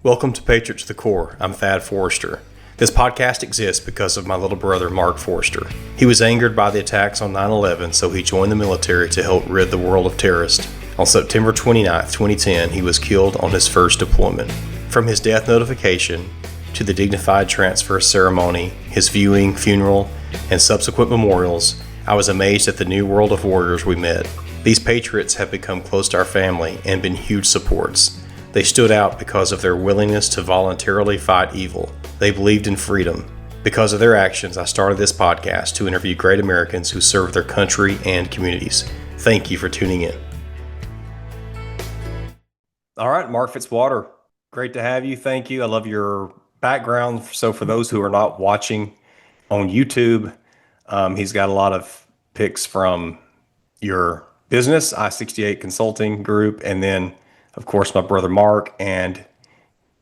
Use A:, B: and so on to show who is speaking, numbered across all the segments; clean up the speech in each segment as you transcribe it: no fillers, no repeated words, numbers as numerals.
A: Welcome to Patriot to the Core. I'm Thad Forrester. This podcast exists because of my little brother, Marc Forrester. He was angered by the attacks on 9/11, so he joined the military to help rid the world of terrorists. On September 29, 2010, he was killed on his first deployment. From his death notification to the dignified transfer ceremony, his viewing, funeral, and subsequent memorials, I was amazed at the new world of warriors we met. These patriots have become close to our family and been huge supports. They stood out because of their willingness to voluntarily fight evil. They believed in freedom. Because of their actions, I started this podcast to interview great Americans who serve their country and communities. Thank you for tuning in. All right, Marc Fitzwater, great to have you. Thank you. I love your background. So for those who are not watching on YouTube, he's got a lot of pics from your business, I68 Consulting Group, and then of course, my brother Mark and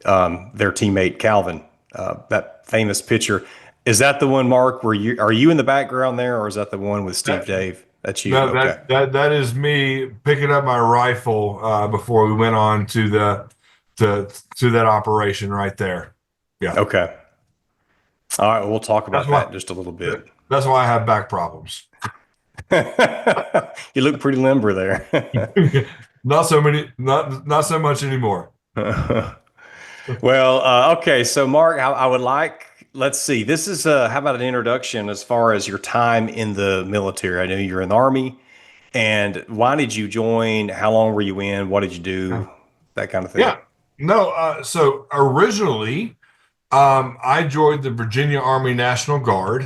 A: their teammate Calvin. That famous picture, is that the one, Mark? Are you in the background there, or is that the one with Steve Dave? That's you.
B: No,
A: okay.
B: that is me picking up my rifle before we went on to that operation right there. Yeah.
A: Okay. All right. Well, we'll talk about that just a little bit.
B: That's why I have back problems.
A: You look pretty limber there.
B: Not so much anymore.
A: Well, okay. So, Mark, I would like, let's see. This is how about an introduction as far as your time in the military? I know you're in the Army, and why did you join? How long were you in? What did you do? That kind of thing.
B: Yeah. No. So originally, I joined the Virginia Army National Guard.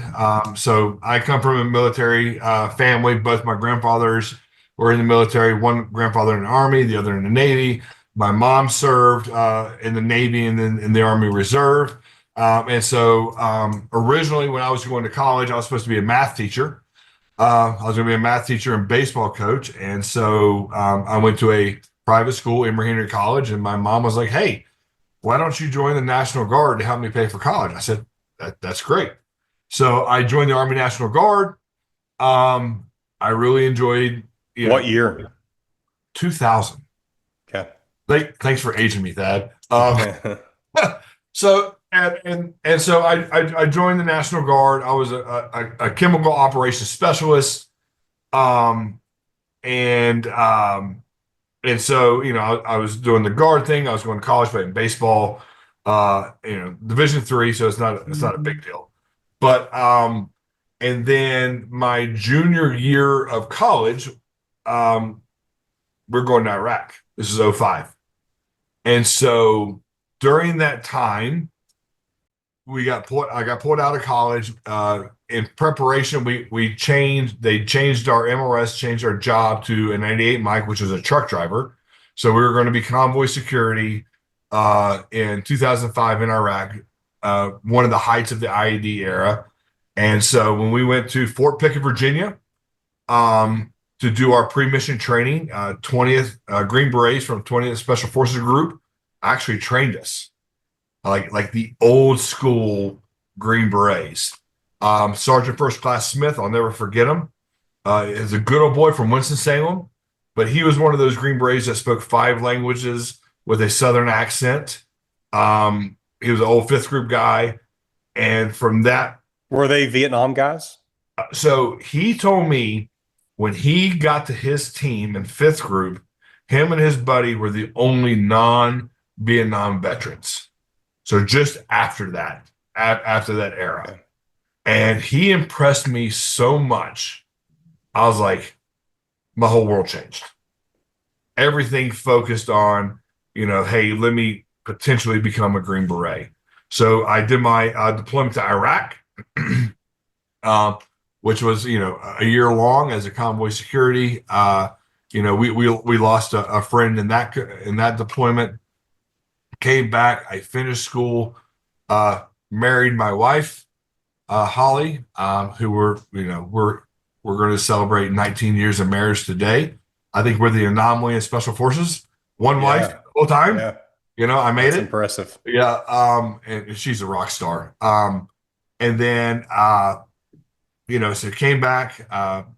B: So I come from a military family. Both my grandfathers were in the military, one grandfather in the Army, the other in the Navy. My mom served in the Navy and then in the Army Reserve. And so originally when I was going to college, I was supposed to be a math teacher. I was going to be a math teacher and baseball coach. And so I went to a private school, Emory-Henry College, and my mom was like, hey, why don't you join the National Guard to help me pay for college? I said, that's great. So I joined the Army National Guard. I really enjoyed.
A: What year?
B: 2000.
A: Okay.
B: Thanks for aging me, Thad. So so I joined the National Guard. I was a chemical operations specialist, and so I was doing the guard thing. I was going to college, playing baseball. Division III, so it's not a big deal. But and then my junior year of college, we're going to Iraq. This is 2005. And so during that time, I got pulled out of college. In preparation, they changed our MRS, changed our job to a 98 Mike, which was a truck driver. So we were going to be convoy security in 2005 in Iraq, one of the heights of the IED era. And so when we went to Fort Pickett, Virginia, to do our pre-mission training, 20th Green Berets from 20th Special Forces Group actually trained us, like the old school Green Berets. Sergeant First Class Smith, I'll never forget him. Is a good old boy from Winston-Salem, but he was one of those Green Berets that spoke 5 languages with a Southern accent. He was an old 5th group guy, and from that,
A: were they Vietnam guys?
B: So he told me, when he got to his team in 5th group, him and his buddy were the only non-Vietnam veterans. So just after that era. Okay. And he impressed me so much. I was like, my whole world changed. Everything focused on, hey, let me potentially become a Green Beret. So I did my deployment to Iraq. Which was, a year long as a convoy security. We lost a friend in that deployment. Came back, I finished school, married my wife, Holly, who we're going to celebrate 19 years of marriage today. I think we're the anomaly in Special Forces. One wife full time. Yeah. I made it.
A: Impressive.
B: Yeah. And she's a rock star. And then so came back,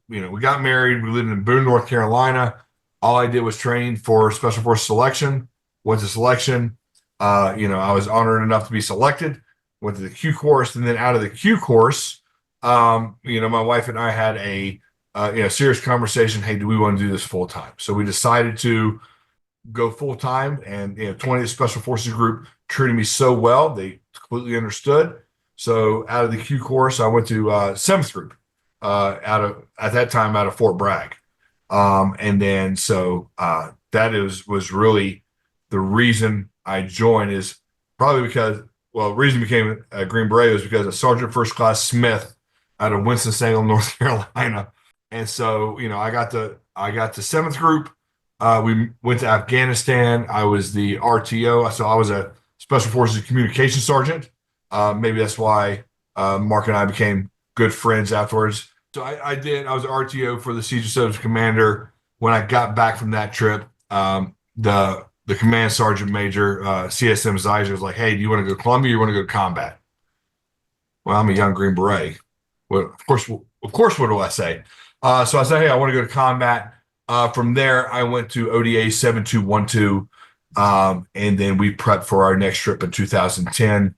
B: we got married. We lived in Boone, North Carolina. All I did was train for Special Forces selection, went to selection, I was honored enough to be selected, went to the Q course, and then out of the Q course, my wife and I had a serious conversation. Hey, do we want to do this full time? So we decided to go full time, and 20th Special Forces Group treated me so well; they completely understood. So out of the Q course, I went to 7th Group, at that time out of Fort Bragg, and then was really the reason I joined, is probably because, well, the reason I became a Green Beret was because of Sergeant First Class Smith out of Winston-Salem, North Carolina. And so, I got to 7th Group. We went to Afghanistan. I was the RTO. So I was a Special Forces Communication Sergeant. Maybe that's why Mark and I became good friends afterwards. So I was an RTO for the Siege Systems Commander. When I got back from that trip, the command sergeant major, CSM Zeiser, was like, "Hey, do you want to go to Columbia or you want to go to combat?" Well, I'm a young Green Beret. Well, of course, what do I say? So I said, "Hey, I want to go to combat." From there, I went to ODA 7212, and then we prepped for our next trip in 2010,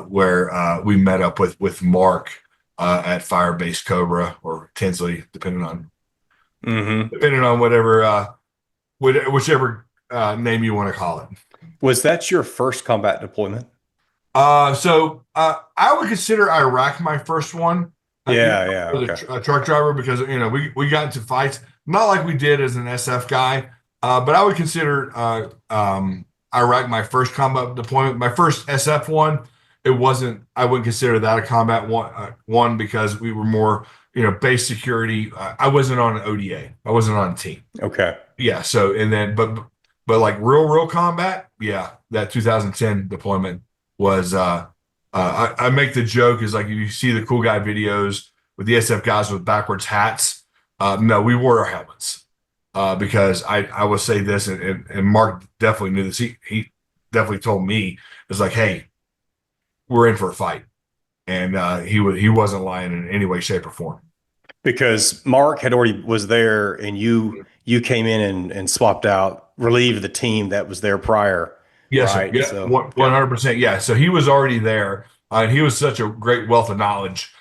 B: where we met up with Mark at Firebase Cobra or Tinsley, depending on whichever name you want to call it.
A: Was that your first combat deployment?
B: So I would consider Iraq my first one. A truck driver, because we got into fights, not like we did as an SF guy, but I would consider Iraq my first combat deployment. My first SF one, I wouldn't consider that a combat one because we were more base security. I wasn't on an ODA. I wasn't on a team.
A: Okay.
B: Yeah. So but like real combat, yeah, that 2010 deployment was. I make the joke is like, if you see the cool guy videos with the SF guys with backwards hats, no, we wore our helmets because I will say this, and Mark definitely knew this. He definitely told me, it's like, hey, we're in for a fight, and he wasn't lying in any way, shape, or form.
A: Because Mark had already was there, and you came in and swapped out, relieved the team that was there prior.
B: Yes,
A: right?
B: Yeah,
A: so,
B: 100%. Yeah. So he was already there, and he was such a great wealth of knowledge.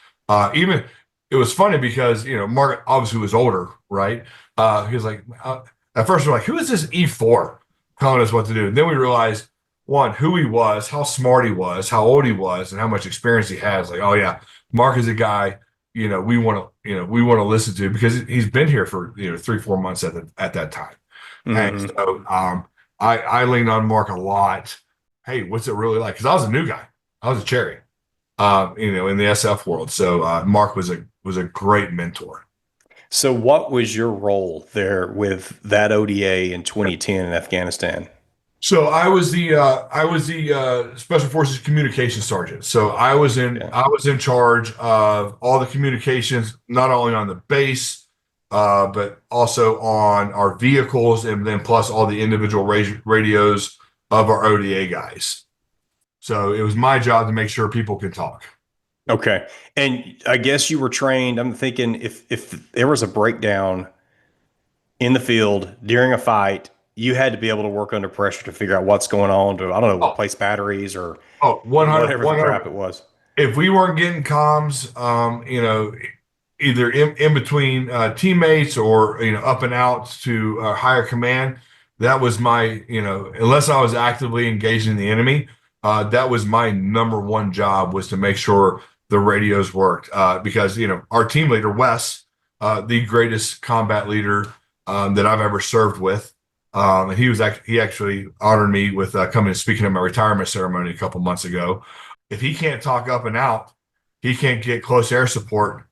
B: Even it was funny because Mark obviously was older, right? He was like, at first we're like, who is this E4 telling us what to do? And then we realized, one, who he was, how smart he was, how old he was, and how much experience he has. Like, oh yeah, Mark is a guy we want to listen to because he's been here for 3-4 months at that time. And so I leaned on Mark a lot. Hey, what's it really like? Because I was a new guy. I was a cherry, in the SF world. So Mark was a great mentor.
A: So what was your role there with that ODA in 2010 in Afghanistan?
B: So I was the Special Forces Communications Sergeant. So I was in charge of all the communications, not only on the base, but also on our vehicles, and then plus all the individual radios of our ODA guys. So it was my job to make sure people could talk.
A: Okay. And I guess you were trained. I'm thinking if there was a breakdown in the field during a fight, you had to be able to work under pressure to figure out what's going on, to, I don't know, replace batteries or
B: 100,
A: whatever the crap it was.
B: If we weren't getting comms, either in between teammates or up and out to higher command, that was my unless I was actively engaging the enemy, that was my number one job, was to make sure the radios worked, because our team leader Wes, the greatest combat leader that I've ever served with, and he actually honored me with coming and speaking at my retirement ceremony a couple months ago. If he can't talk up and out, he can't get close air support.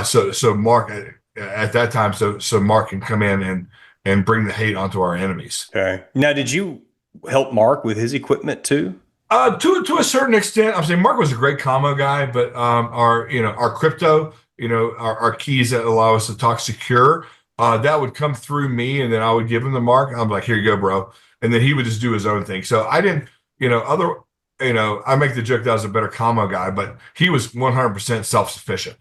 B: So Mark at that time, so Mark can come in and bring the hate onto our enemies.
A: Okay. Now, did you help Mark with his equipment too?
B: To a certain extent, I'm saying Mark was a great commo guy, but our crypto, our keys that allow us to talk secure, that would come through me, and then I would give him the Mark. I'm like, here you go, bro, and then he would just do his own thing. So I didn't, I make the joke that I was a better commo guy, but he was 100% self-sufficient,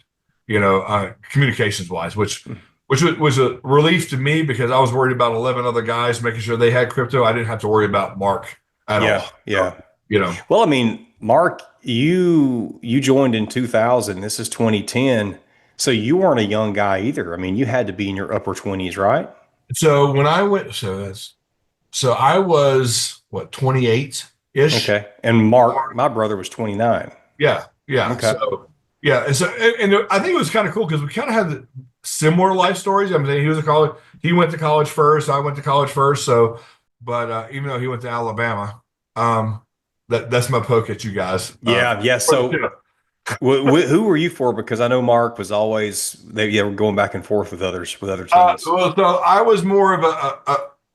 B: communications wise, which was a relief to me because I was worried about 11 other guys making sure they had crypto. I didn't have to worry about Mark at all.
A: Yeah. Yeah.
B: So, you know,
A: Well, I mean, Mark, you joined in 2000. This is 2010. So you weren't a young guy either. I mean, you had to be in your upper 20s, right?
B: so when I went, so I was what, 28 ish.
A: Okay. And Mark, my brother, was 29.
B: Yeah, yeah.
A: Okay.
B: So yeah, and I think it was kind of cool because we kind of had similar life stories. I mean, he went to college first. I went to college first. So, but even though he went to Alabama, um, that's my poke at you guys.
A: Yeah. Yeah. So who were you for? Because I know Mark was always, they were going back and forth with other teams.
B: Well, so I was more of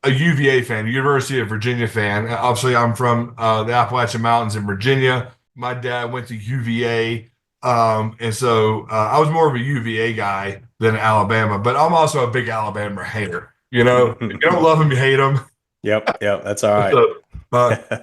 B: a UVA fan, University of Virginia fan. Obviously, I'm from the Appalachian Mountains in Virginia. My dad went to UVA, and so I was more of a UVA guy than Alabama. But I'm also a big Alabama hater. You know, if you don't love them, you hate them.
A: Yep. Yep. That's all right.
B: So,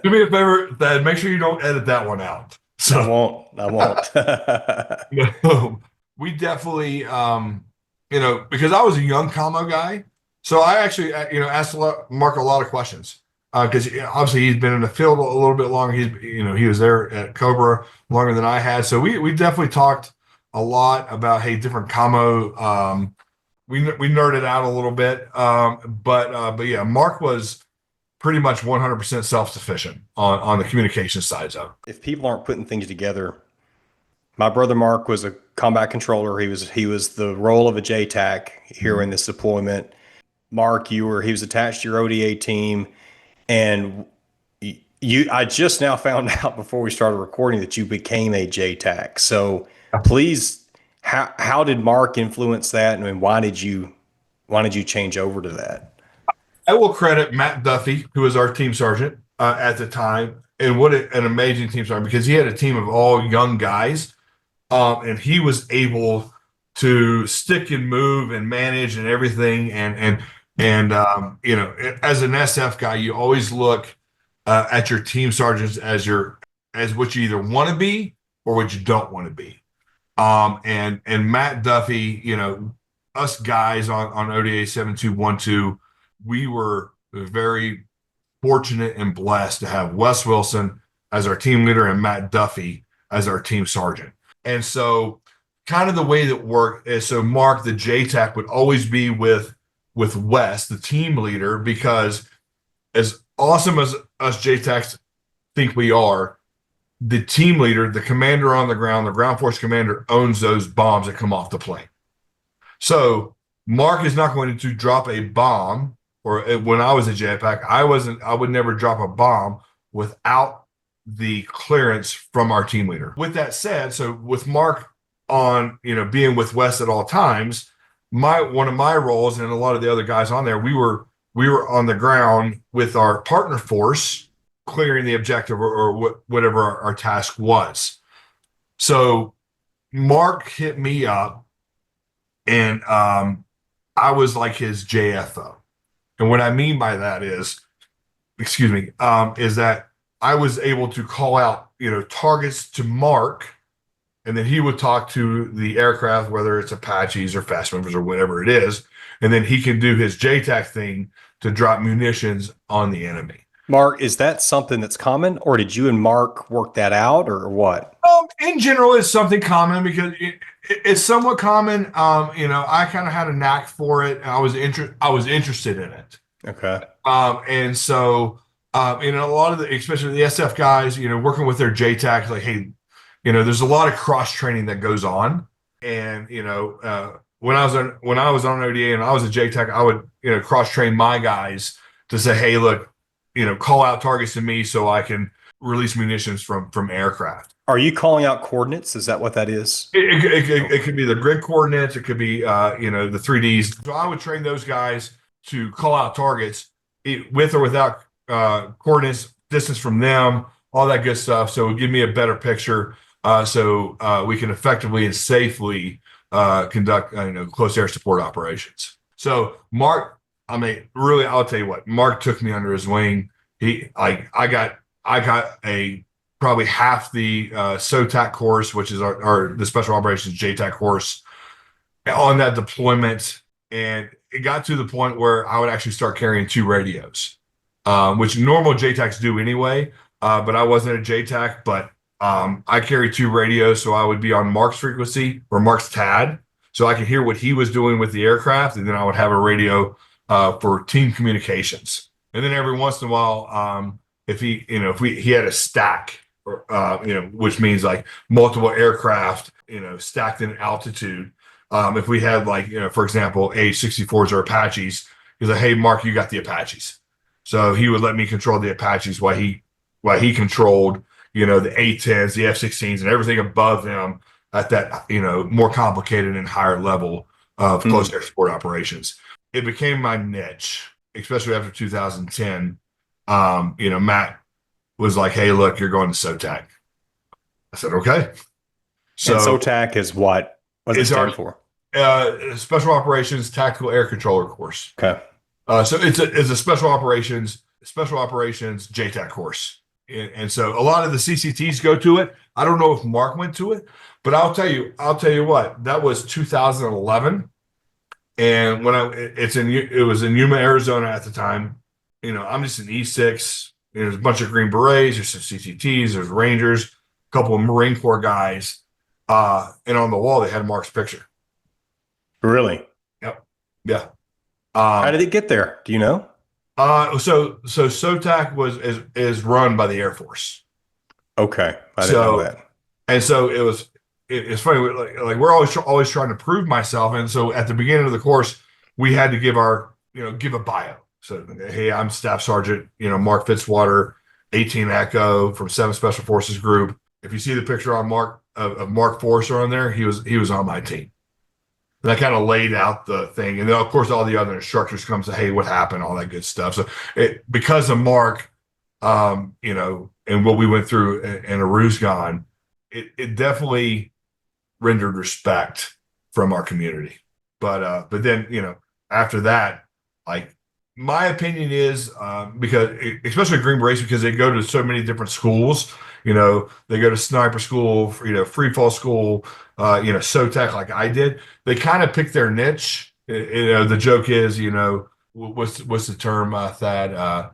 B: do me a favor, Thad. Make sure you don't edit that one out. So
A: I won't. I won't.
B: no, we definitely, because I was a young commo guy, so I actually, asked Mark a lot of questions because obviously he's been in the field a little bit longer. He was there at Cobra longer than I had, so we definitely talked a lot about different commo. We nerded out a little bit, but yeah, Mark was pretty much 100% self-sufficient on the communication side of it.
A: If people aren't putting things together, my brother Mark was a combat controller. He was the role of a JTAC here in this deployment. Mark, he was attached to your ODA team, and I just now found out before we started recording that you became a JTAC. So please, how did Mark influence that, and why did you change over to that?
B: I will credit Matt Duffy, who was our team sergeant at the time, and what an amazing team sergeant, because he had a team of all young guys, and he was able to stick and move and manage and everything. And as an SF guy, you always look at your team sergeants as what you either want to be or what you don't want to be. And Matt Duffy, us guys on ODA 7212. We were very fortunate and blessed to have Wes Wilson as our team leader and Matt Duffy as our team sergeant. And so kind of the way that worked is, so Mark, the JTAC, would always be with Wes, the team leader, because as awesome as us JTACs think we are, the team leader, the commander on the ground force commander, owns those bombs that come off the plane. So Mark is not going to drop a bomb. Or when I was a JTAC, I would never drop a bomb without the clearance from our team leader. With that said, so with Mark on, being with Wes at all times, one of my roles and a lot of the other guys on there, we were on the ground with our partner force clearing the objective or whatever our task was. So Mark hit me up, and I was like his JFO. And what I mean by that is that I was able to call out, targets to Mark, and then he would talk to the aircraft, whether it's Apaches or fast movers or whatever it is, and then he can do his JTAC thing to drop munitions on the enemy.
A: Mark, is that something that's common, or did you and Mark work that out, or what?
B: In general, it's something common because it's somewhat common. I kind of had a knack for it. And I was interested in it.
A: Okay.
B: And so, a lot of especially the SF guys, working with their JTAC, like, hey, there's a lot of cross training that goes on. And, when I was on ODA and I was a JTAC, I would, cross train my guys to say, hey, look, call out targets to me so I can release munitions from aircraft.
A: Are you calling out coordinates? Is that what that is?
B: It could be the grid coordinates. It could be, the 3Ds. So I would train those guys to call out targets with or without coordinates, distance from them, all that good stuff. So it would give me a better picture so we can effectively and safely conduct close air support operations. So Mark, really, I'll tell you what, Mark took me under his wing. I got a probably half the SOTAC course, which is the Special Operations JTAC course, on that deployment. And it got to the point where I would actually start carrying 2 radios which normal JTACs do anyway. But I wasn't a JTAC, but I carry 2 radios, so I would be on Mark's frequency or Mark's TAD, so I could hear what he was doing with the aircraft, and then I would have a radio for team communications. And then every once in a while, if he had a stack, or which means like multiple aircraft, stacked in altitude. If we had for example, I68s or Apaches, he's like, "Hey, Mark, you got the Apaches." So he would let me control the Apaches while he controlled, the A10s, the F-16s, and everything above them at that, more complicated and higher level of close air support operations. It became my niche, especially after 2010. Matt was like, "Hey, look, you're going to SOTAC." I said, "Okay." So
A: and SOTAC is what? What does it stand for?
B: Special Operations Tactical Air Controller course.
A: Okay.
B: So it's a Special Operations JTAC course. And so a lot of the CCTs go to it. I don't know if Mark went to it, but I'll tell you what, that was 2011. And when it was in Yuma, Arizona at the time. I'm just an E6. There's a bunch of Green Berets, there's some CCTs, there's Rangers, a couple of Marine Corps guys. And on the wall they had Mark's picture.
A: Really?
B: Yep. Yeah.
A: How did it get there? Do you know?
B: So SOTAC is run by the Air Force.
A: Okay, I didn't know that.
B: And so it's funny. Like we're always trying to prove myself, and so at the beginning of the course, we had to give a bio. So, hey, I'm Staff Sergeant, Marc Fitzwater, 18 Echo from 7 Special Forces Group. If you see the picture on Mark Forrester on there, he was on my team. And I kind of laid out the thing. And then, of course, all the other instructors come and say, "Hey, what happened?" All that good stuff. So because of Mark, and what we went through in Aruzgan, it definitely rendered respect from our community. But then, after that, like, my opinion is, because especially Green Berets, because they go to so many different schools. They go to sniper school, free fall school, SOTAC like I did. They kind of pick their niche. The joke is, what's the term, Thad?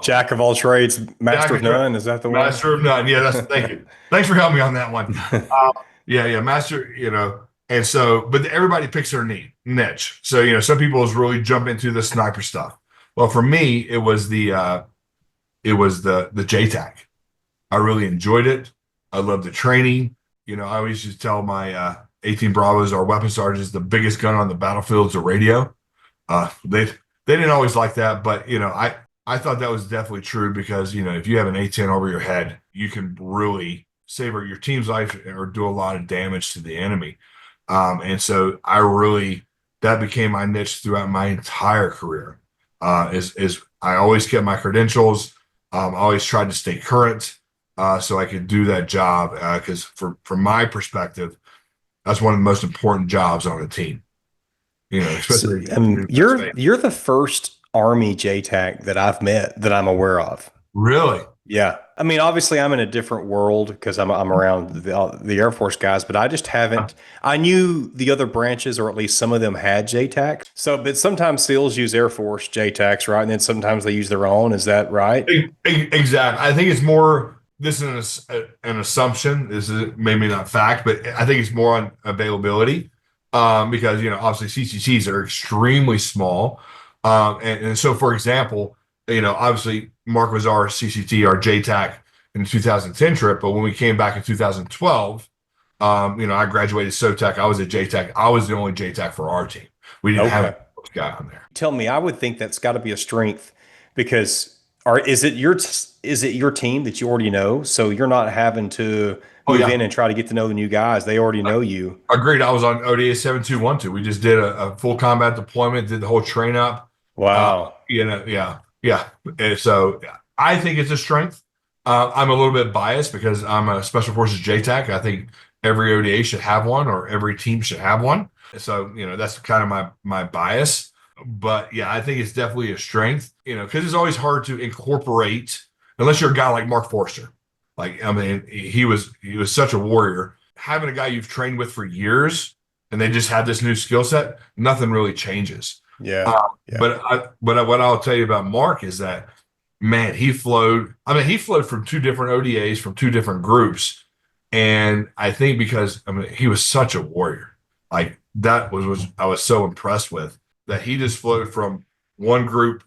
A: Jack of all trades, master of none. Is that the one?
B: Master of none. Yeah, thank you. Thanks for helping me on that one. Yeah, master. And so, but everybody picks their niche. So, some people really jump into the sniper stuff. Well, for me, it was the JTAC. I really enjoyed it. I loved the training. I always used to tell my 18 Bravos, our weapon sergeants, the biggest gun on the battlefield is a radio. They didn't always like that, but I thought that was definitely true, because if you have an A10 over your head, you can really save your team's life or do a lot of damage to the enemy. And so that became my niche throughout my entire career. Is I always kept my credentials. I always tried to stay current, so I could do that job. Because from my perspective, that's one of the most important jobs on a team. Especially
A: you're the first Army JTAC that I've met that I'm aware of.
B: Really?
A: Yeah. I mean, obviously I'm in a different world because I'm around the Air Force guys, but I just haven't. I knew the other branches, or at least some of them, had JTACs. So, but sometimes SEALs use Air Force JTACs, right? And then sometimes they use their own. Is that right?
B: Exactly. I think it's more, this is an assumption. This is maybe not fact, but I think it's more on availability, because, obviously CCTs are extremely small. And so, for example, obviously Mark was our CCT, our JTAC in the 2010 trip, but when we came back in 2012, I graduated SOTAC. I was a JTAC. I was the only JTAC for our team. We didn't have a guy on there.
A: Tell me, I would think that's got to be a strength, because is it your team that you already know, so you're not having to move in and try to get to know the new guys. They already know you.
B: Agreed. I was on ODA 7212. We just did a full combat deployment, did the whole train up.
A: Wow.
B: Yeah. And so I think it's a strength. I'm a little bit biased because I'm a Special Forces JTAC. I think every ODA should have one, or every team should have one. So, that's kind of my bias. But yeah, I think it's definitely a strength, because it's always hard to incorporate, unless you're a guy like Mark Forster. Like, I mean, he was such a warrior. Having a guy you've trained with for years and they just have this new skill set, nothing really changes.
A: Yeah.
B: But what I'll tell you about Mark is that man, he flowed. I mean, he flowed from two different ODAs from two different groups. And I think because he was such a warrior. Like that was I was so impressed with that he just flowed from one group,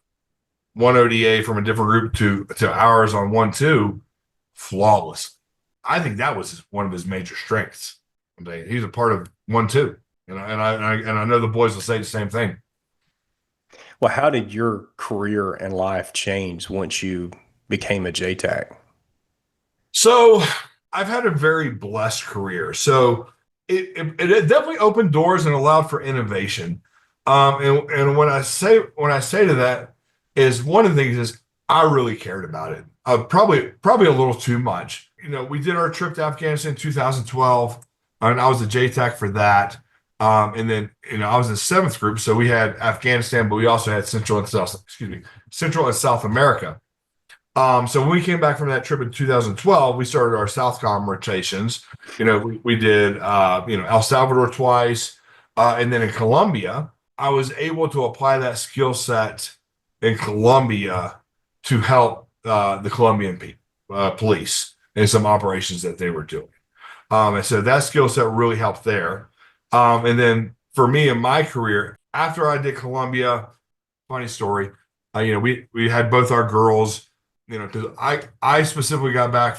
B: one ODA from a different group to ours on 1-2 flawless. I think that was one of his major strengths. I mean, he's a part of 1-2. And I know the boys will say the same thing.
A: Well, how did your career and life change once you became a JTAC?
B: So I've had a very blessed career. So it definitely opened doors and allowed for innovation. And when I say to that is one of the things is I really cared about it. Probably a little too much. We did our trip to Afghanistan in 2012, and I was the JTAC for that. And then I was in the 7th group, so we had Afghanistan, but we also had Central and South America. So when we came back from that trip in 2012, we started our Southcom rotations. We did El Salvador twice, and then in Colombia, I was able to apply that skill set in Colombia to help the Colombian police in some operations that they were doing. And so that skill set really helped there. And then for me in my career, after I did Colombia, funny story, we had both our girls, because I specifically got back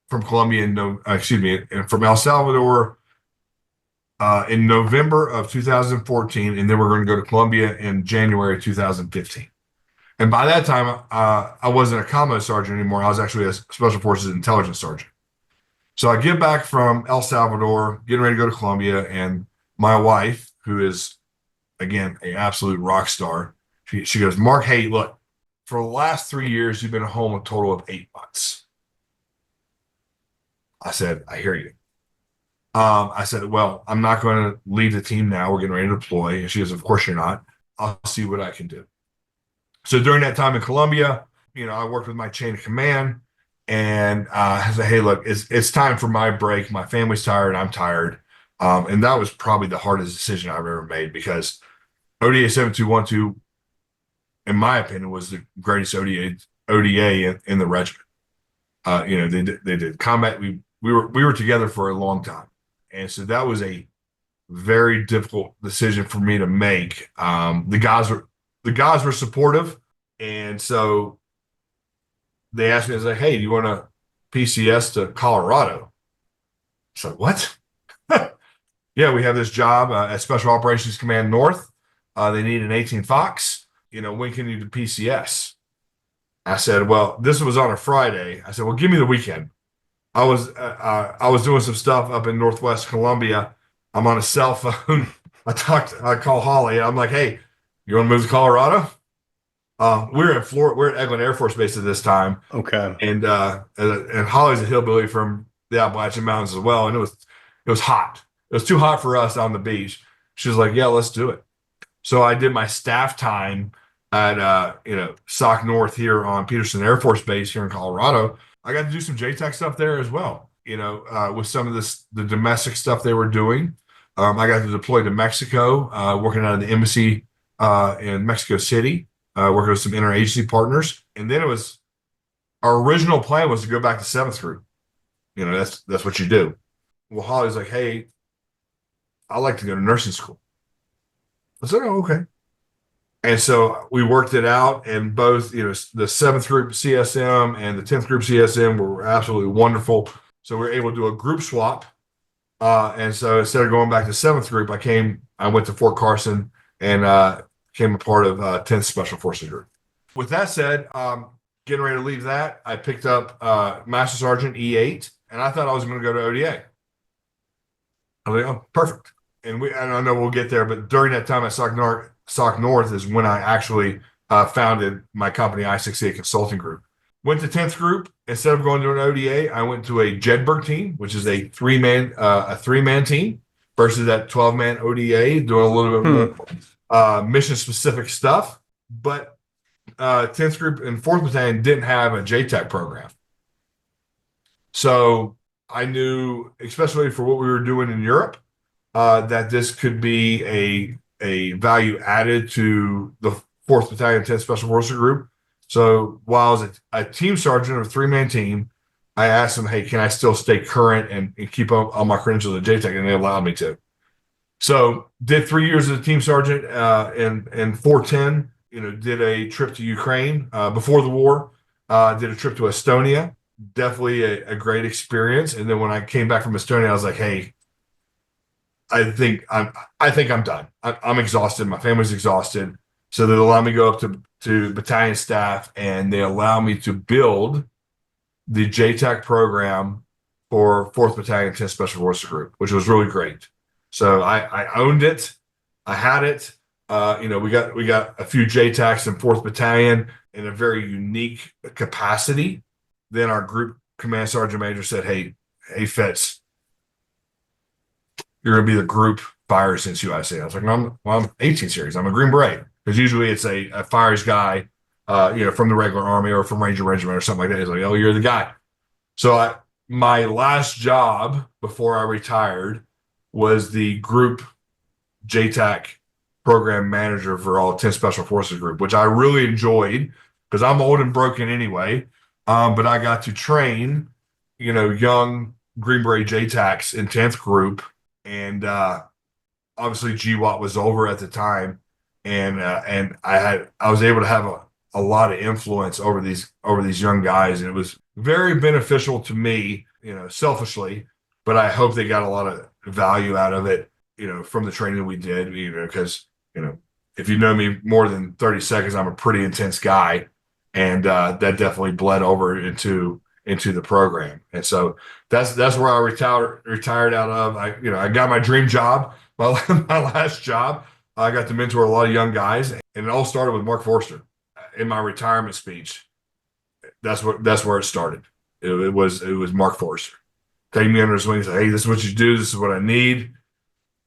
B: from Colombia and from El Salvador in November of 2014, and then we're going to go to Colombia in January 2015. And by that time, I wasn't a commo sergeant anymore. I was actually a Special Forces intelligence sergeant. So I get back from El Salvador, getting ready to go to Colombia, and my wife, who is, again, an absolute rock star, she goes, Mark, hey, look, for the last 3 years, you've been home a total of 8 months. I said, I hear you. I said, well, I'm not going to leave the team now. We're getting ready to deploy. And she goes, of course you're not. I'll see what I can do. So during that time in Colombia, I worked with my chain of command, and I said, hey, look, it's time for my break. My family's tired. I'm tired. And that was probably the hardest decision I've ever made, because ODA 7212, in my opinion, was the greatest ODA in the regiment. They did combat. We were together for a long time. And so that was a very difficult decision for me to make. The guys were supportive. And so they asked me, I was like, hey, do you want to PCS to Colorado? I said, what? Yeah, we have this job at Special Operations Command North. They need an 18 Fox. When can you do PCS? I said, well, this was on a Friday. I said, well, give me the weekend. I was doing some stuff up in Northwest Colombia. I'm on a cell phone. I call Holly. I'm like, hey, you want to move to Colorado? We're in Florida. We're at Eglin Air Force Base at this time. Okay. And Holly's a hillbilly from the Appalachian Mountains as well. And it was hot. It was too hot for us on the beach. She was like, yeah, let's do it. So I did my staff time at SOC North here on Peterson Air Force Base here in Colorado. I got to do some JTAC stuff there as well. With some of the domestic stuff they were doing. I got to deploy to Mexico, working out of the embassy in Mexico City, working with some interagency partners. And then our original plan was to go back to 7th group. That's what you do. Well, Holly's like, hey, I'd like to go to nursing school. I said, oh, okay. And so we worked it out, and both, the 7th group CSM and the 10th group CSM were absolutely wonderful. So we were able to do a group swap. And so instead of going back to 7th group, I went to Fort Carson and became a part of 10th Special Forces Group. With that said, getting ready to leave that, I picked up Master Sergeant E8, and I thought I was going to go to ODA. I was like, oh, perfect. And I know we'll get there, but during that time at SOC North is when I actually founded my company, I68 Consulting Group. Went to 10th group. Instead of going to an ODA, I went to a Jedburgh team, which is a three-man team versus that 12-man ODA, doing a little bit more mission-specific stuff. But 10th group and 4th battalion didn't have a JTAC program. So I knew, especially for what we were doing in Europe, that this could be a value added to the 4th Battalion 10th Special Forces Group So while I was a team sergeant of a 3-man team, I asked them, hey, can I still stay current and keep up on my credentials at JTAC? And they allowed me to. So did 3 years as a team sergeant in 410, did a trip to Ukraine before the war, did a trip to Estonia, definitely a great experience. And then when I came back from Estonia, I was like, hey, I think I'm done. I'm exhausted. My family's exhausted. So they allow me to go up to battalion staff, and they allow me to build the JTAC program for 4th Battalion 10th Special Forces Group, which was really great. So I owned it. I had it. We got a few JTACs in 4th Battalion in a very unique capacity. Then our group command sergeant major said, hey, Fitz, you're going to be the group fire since UIC. I was like, I'm 18 series. I'm a Green Beret. Because usually it's a fires guy, from the regular Army or from Ranger Regiment or something like that. He's like, oh, you're the guy. So my last job before I retired was the group JTAC program manager for all 10 Special Forces Group, which I really enjoyed because I'm old and broken anyway. But I got to train, young Green Beret JTACs in 10th Group. And obviously GWAT was over at the time. And I was able to have a lot of influence over these young guys. And it was very beneficial to me, selfishly, but I hope they got a lot of value out of it, from the training we did, because, if you know me more than 30 seconds, I'm a pretty intense guy. And that definitely bled over into the program. And so that's where I retired out of. I got my dream job, my last job. I got to mentor a lot of young guys, and it all started with Marc Forster. In my retirement speech, that's where it started. It was Marc Forster taking me under his wing and say, hey, this is what you do. This is what I need.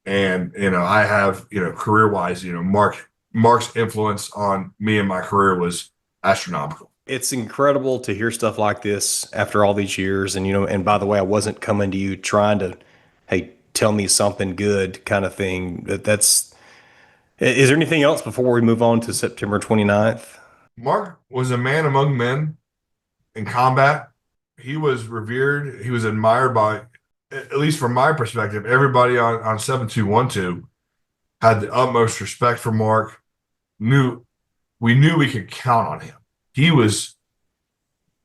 B: And, I have, career wise, Marc's influence on me and my career was astronomical.
A: It's incredible to hear stuff like this after all these years. And, and by the way, I wasn't coming to you trying to, hey, tell me something good kind of thing. Is there anything else before we move on to September 29th?
B: Marc was a man among men in combat. He was revered. He was admired by, at least from my perspective, everybody on 7212 had the utmost respect for Marc. We knew we could count on him. He was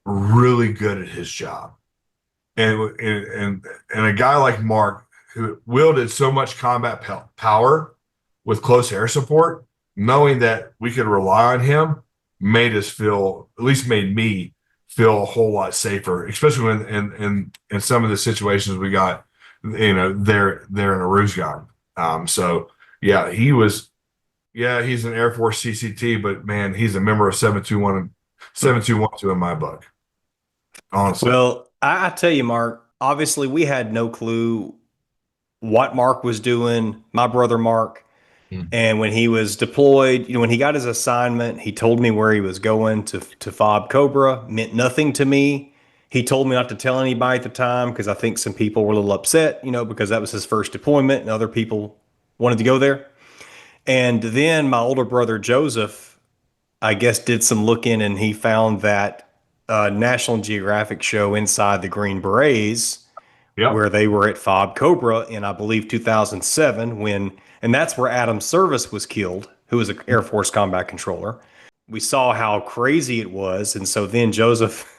B: really good at his job. And a guy like Marc, who wielded so much combat power with close air support, knowing that we could rely on him made me feel a whole lot safer, especially when in some of the situations we got, there in Aruzgan. So yeah, he's an Air Force CCT, but man, he's a member of 7212 in my book. Honestly.
A: Well, I tell you, Marc, obviously we had no clue what Marc was doing, my brother Marc. And when he was deployed, when he got his assignment, he told me where he was going to FOB Cobra. Meant nothing to me. He told me not to tell anybody at the time because I think some people were a little upset, because that was his first deployment and other people wanted to go there. And then my older brother Joseph, I guess, did some looking, and he found that National Geographic show Inside the Green Berets,
B: Yep.
A: where they were at FOB Cobra in, I believe, 2007, and that's where Adam Service was killed, who was an Air Force combat controller. We saw how crazy it was. And so then Joseph,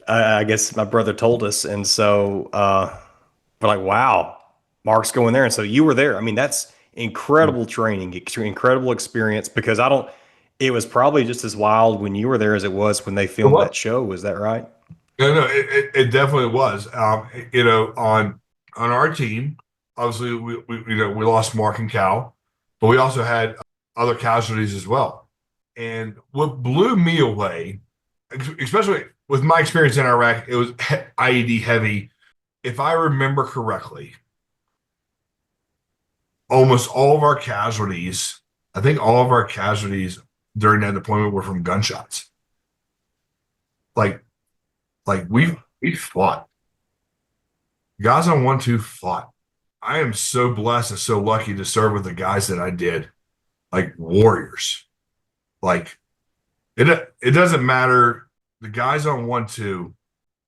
A: I guess my brother told us. And so we're like, wow, Marc's going there. And so you were there. I mean, that's incredible training, incredible experience, because it was probably just as wild when you were there as it was when they filmed that show. Was that right?
B: No, it definitely was. On our team, obviously we lost Marc and Cal, but we also had other casualties as well. And what blew me away, especially with my experience in Iraq, it was IED heavy. If I remember correctly, almost all of our casualties, I think all of our casualties during that deployment were from gunshots. Like we fought. Guys on 1-2 fought. I am so blessed and so lucky to serve with the guys that I did, like warriors. Like It doesn't matter. The guys on 1-2,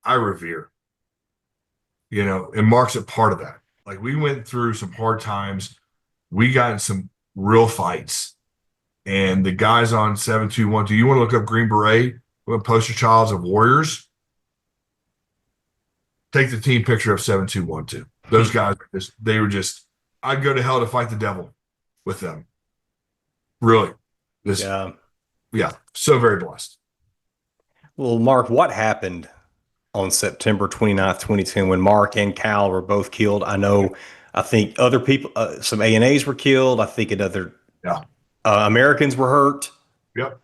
B: I revere, and Mark's a part of that. Like we went through some hard times. We got in some real fights. And the guys on 7212, you want to look up Green Beret, poster childs of warriors? Take the team picture of 7212. Those guys, they were just, I'd go to hell to fight the devil with them. Really.
A: Yeah.
B: Yeah. So very blessed.
A: Well, Mark, what happened on September 29th, 2010, when Mark and Cal were both killed? I think other people, some ANAs were killed. I think another
B: Yeah.
A: Americans were hurt.
B: Yep.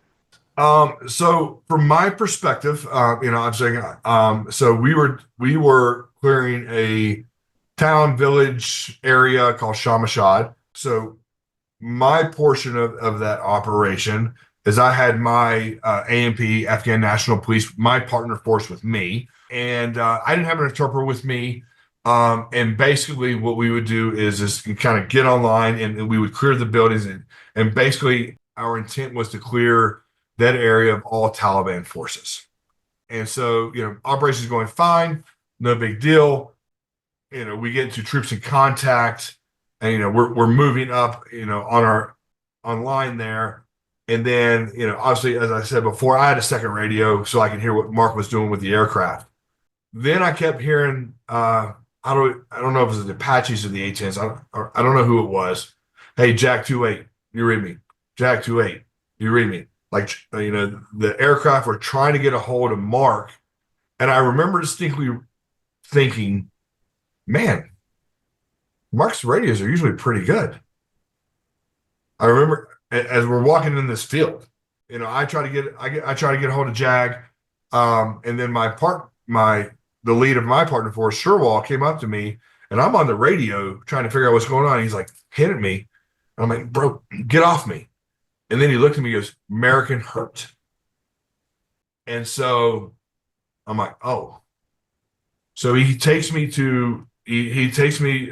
B: So from my perspective, I'm saying, so we were clearing a town village area called Shamashad. So my portion of that operation is I had my AMP, Afghan National Police, my partner force with me, and I didn't have an interpreter with me. And basically, what we would do is kind of get online, and we would clear the buildings, and basically our intent was to clear that area of all Taliban forces. And so, operations going fine, no big deal. We get into troops in contact, and we're moving up, on our online there. And then, obviously, as I said before, I had a second radio so I could hear what Mark was doing with the aircraft. Then I kept hearing, I don't know if it was the Apaches or the A-10s. I don't know who it was. Hey, Jack 28, you read me. Jack 28, you read me. Like, the aircraft were trying to get a hold of Mark. And I remember distinctly thinking, man, Mark's radios are usually pretty good. I remember as we're walking in this field, I try to get a hold of Jag, and then the lead of my partner for Sherwall came up to me, and I'm on the radio trying to figure out what's going on. He's like hitting me, and I'm like, bro, get off me. And then he looked at me and goes, American hurt. And so I'm like, oh. So he takes me to he takes me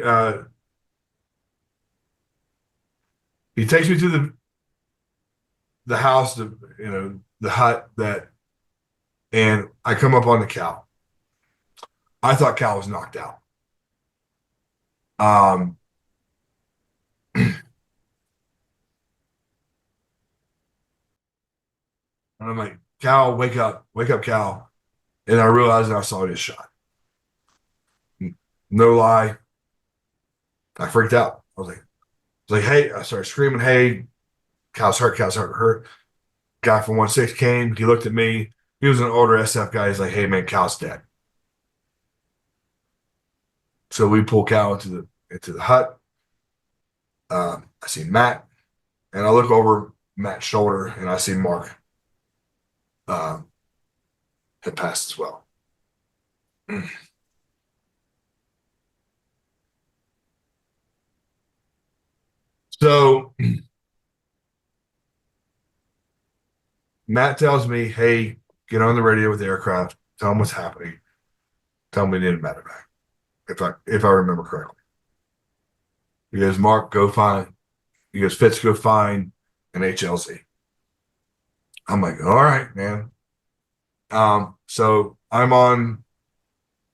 B: the house, the hut and I come up on the Cal. I thought Cal was knocked out. And I'm like, Cal, wake up, Cal. And I realized I saw his shot. No lie, I freaked out. I was like, hey, I started screaming, hey, Cal's hurt. Guy from 1-6 came, he looked at me. He was an older SF guy. He's like, hey man, Cal's dead. So we pull Cal into the hut. I see Matt, and I look over Matt's shoulder, and I see Mark had passed as well. So Matt tells me, hey, get on the radio with the aircraft, tell them what's happening, tell them we need a medevac, if I remember correctly. He goes, Mark, go find. He goes, Fitz, go find an HLZ. I'm like, all right, man. So I'm on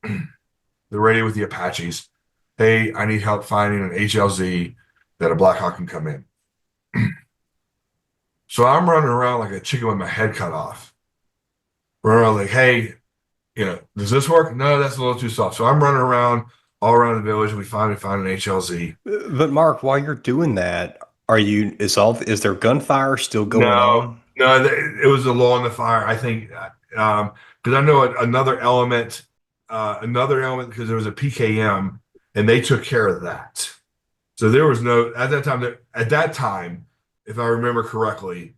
B: the radio with the Apaches. Hey, I need help finding an HLZ that a Black Hawk can come in. So I'm running around like a chicken with my head cut off. Running around like, hey, does this work? No, that's a little too soft. So I'm running around all around the village. And we finally find an HLZ.
A: But Mark, while you're doing that, is there gunfire still going on?
B: No, it was a lull in the fire. I think because I know another element because there was a PKM and they took care of that. So there was no at that time, if I remember correctly,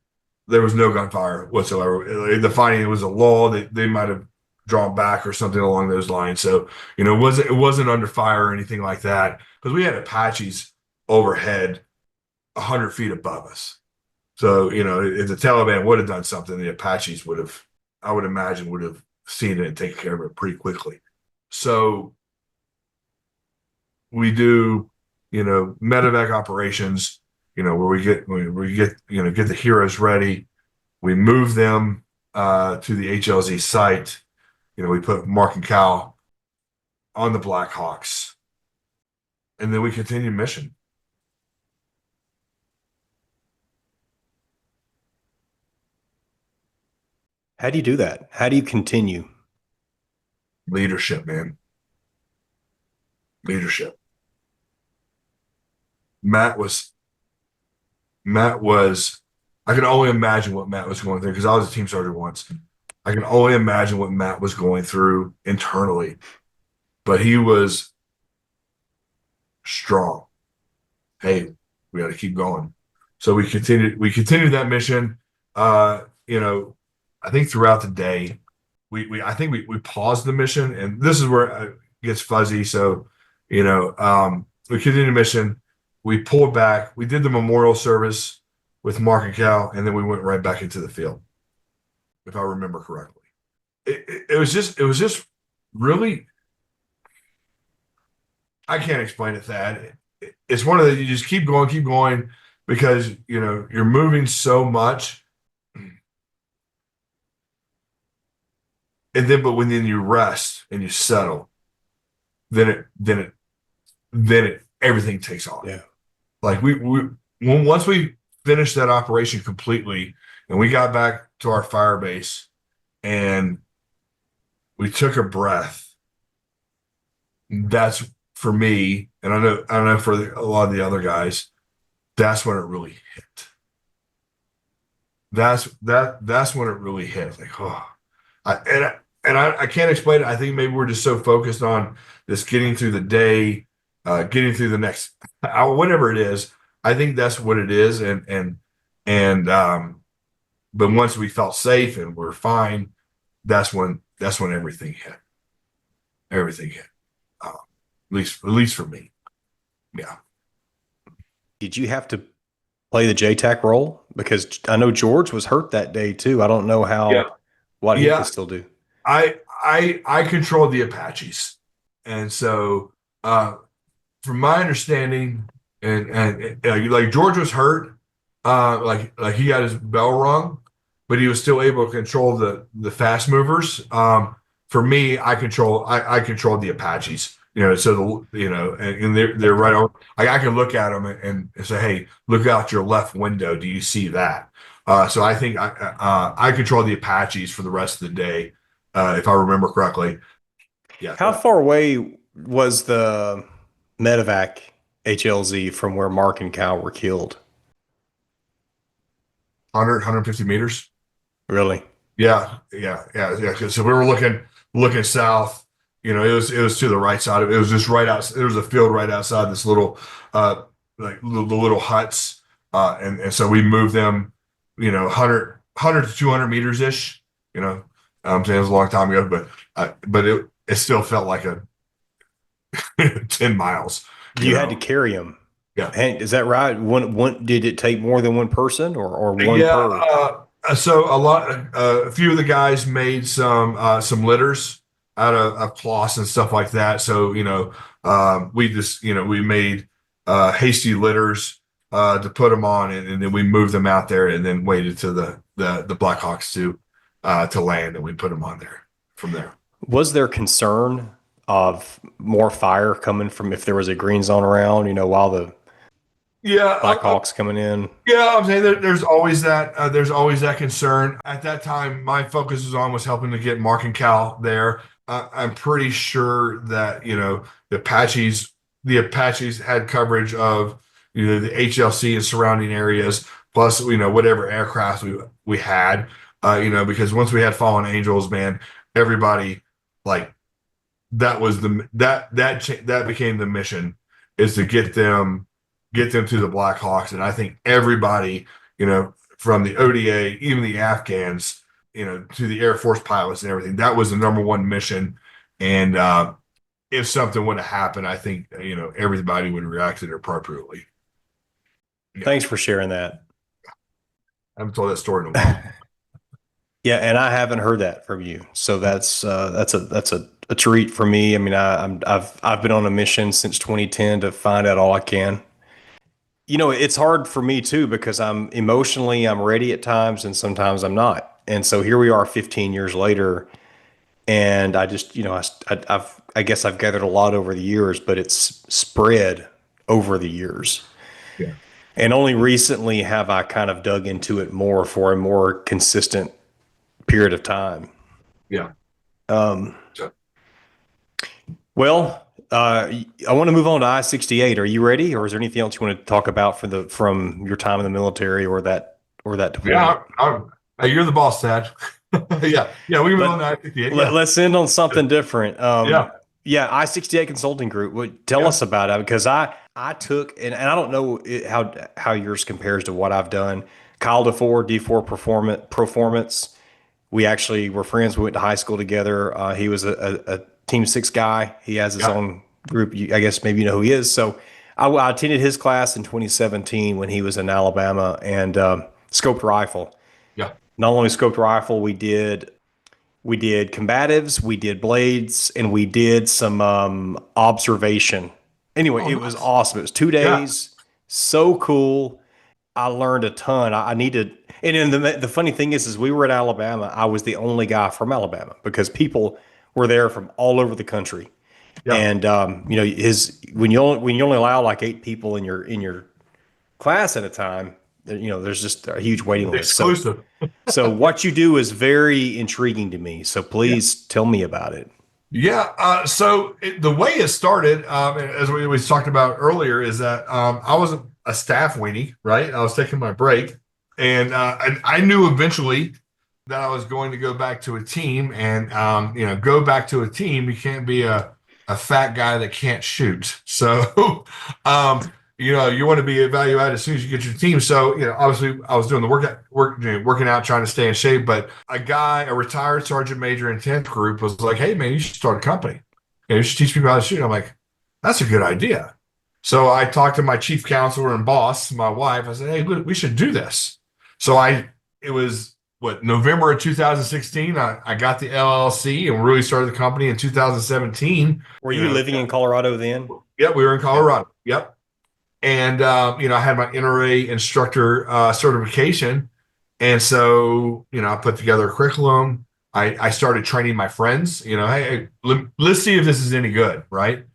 B: there was no gunfire whatsoever. The fighting, it was a lull. They might have drawn back or something along those lines. So it wasn't under fire or anything like that because we had Apaches overhead 100 feet above us. So, if the Taliban would have done something, the Apaches I would imagine, would have seen it and taken care of it pretty quickly. So we do, medevac operations, where we get the heroes ready. We moved them to the HLZ site. We put Mark and Cal on the Blackhawks, and then we continued mission.
A: How do you do that? How do you continue?
B: Leadership, man. Leadership. Matt was, I can only imagine what Matt was going through because I was a team sergeant once. I can only imagine what Matt was going through internally, but he was strong. Hey, we got to keep going. So we continued that mission. I think throughout the day, I think we paused the mission, and this is where it gets fuzzy. So, we continued the mission. We pulled back. We did the memorial service with Mark and Cal, and then we went right back into the field, if I remember correctly. It was just really, I can't explain it, Thad. It's one of the, you just keep going because, you're moving so much. And then, but when then you rest and you settle, then everything takes off.
A: Yeah.
B: Like once we finished that operation completely and we got back to our fire base and we took a breath, that's for me, and I know for a lot of the other guys, that's when it really hit. That's when it really hit. Like, oh, I can't explain it. I think maybe we're just so focused on just getting through the day, getting through the next hour, whatever it is. I think that's what it is. But once we felt safe and we're fine, that's when everything hit. Everything hit. At least for me. Yeah.
A: Did you have to play the JTAC role? Because I know George was hurt that day too. I don't know what he could still do.
B: I controlled the Apaches, and so from my understanding, and like George was hurt, like he got his bell rung, but he was still able to control the fast movers. For me, I controlled the Apaches. So and they're right over. I can look at them and say, hey, look out your left window. Do you see that? So I think I controlled the Apaches for the rest of the day, if I remember correctly. Yeah.
A: How far away was the medevac HLZ from where Mark and Cal were killed?
B: 150 meters.
A: Really?
B: Yeah. So we were looking south. It was to the right side of it. It was just right out. There was a field right outside this little, like the little huts, and so we moved them, 100 to 200 meters ish. I'm saying it was a long time ago, but it still felt like a 10 miles.
A: You had to carry them.
B: Yeah.
A: And is that right? One did it take more than one person or one per?
B: So a few of the guys made some litters out of cloths and stuff like that. So, we made hasty litters to put them on, and then we moved them out there and then waited to the Blackhawks to land, and we put them on there from there.
A: Was there concern of more fire coming from if there was a green zone around, while the Blackhawks coming in?
B: Yeah, I'm saying there's always that. There's always that concern. At that time, my focus was helping to get Mark and Cal there. I'm pretty sure that the Apaches had coverage of the HLC and surrounding areas, plus whatever aircraft we had. Because once we had Fallen Angels, man, everybody that was that became the mission, is to get them to the Blackhawks. And I think everybody, from the ODA, even the Afghans, to the Air Force pilots and everything, that was the number one mission. And if something would have happened, I think, everybody would have reacted appropriately.
A: Yeah. Thanks for sharing that.
B: I haven't told that story in a while.
A: Yeah, and I haven't heard that from you, so that's a treat for me. I mean, I've been on a mission since 2010 to find out all I can. It's hard for me too because I'm ready at times and sometimes I'm not. And so here we are 15 years later, and I just, I guess I've gathered a lot over the years, but it's spread over the years.
B: Yeah.
A: And only recently have I kind of dug into it more for a more consistent period of time.
B: Yeah. So,
A: Well, I want to move on to I-68. Are you ready, or is there anything else you want to talk about from your time in the military or that deployment?
B: yeah, you're the boss, Tad. Yeah. Yeah. We can move on to I-68. Yeah.
A: Let's end on something different.
B: Yeah.
A: Yeah, I68 Consulting Group. Tell
B: Yeah.
A: us about it because I took and I don't know how yours compares to what I've done. Kyle D4 Performance. We actually were friends. We went to high school together. He was a Team Six guy. He has his
B: Yeah.
A: own group. I guess maybe you know who he is. So I attended his class in 2017 when he was in Alabama and scoped rifle.
B: Yeah.
A: Not only scoped rifle, we did combatives, we did blades, and we did some observation. Anyway,
B: Oh,
A: it was
B: nice.
A: awesome. It was 2 days. So cool. I learned a ton. I needed, and then the funny thing is we were at Alabama. I was the only guy from Alabama because people were there from all over the country.
B: Yeah.
A: And his when you only allow like 8 people in your class at a time, there's just a huge waiting list.
B: Exclusive.
A: So what you do is very intriguing to me. So please tell me about it.
B: Yeah. The way it started, as we was talked about earlier, is that I was a staff weenie, right? I was taking my break, and I knew eventually that I was going to go back to a team, and go back to a team. You can't be a fat guy that can't shoot. So, you want to be a value add as soon as you get your team. So, obviously, I was doing the working out, trying to stay in shape. But a retired sergeant major in 10th group was like, "Hey, man, you should start a company. You should teach people how to shoot." I'm like, "That's a good idea." So I talked to my chief counselor and boss, my wife. I said, "Hey, we should do this." So it was November of 2016. I got the LLC and really started the company in 2017.
A: Were you living in Colorado then?
B: Yeah, we were in Colorado. Yep. And, I had my NRA instructor certification. And so, I put together a curriculum. I started training my friends, hey, let's see if this is any good. Right.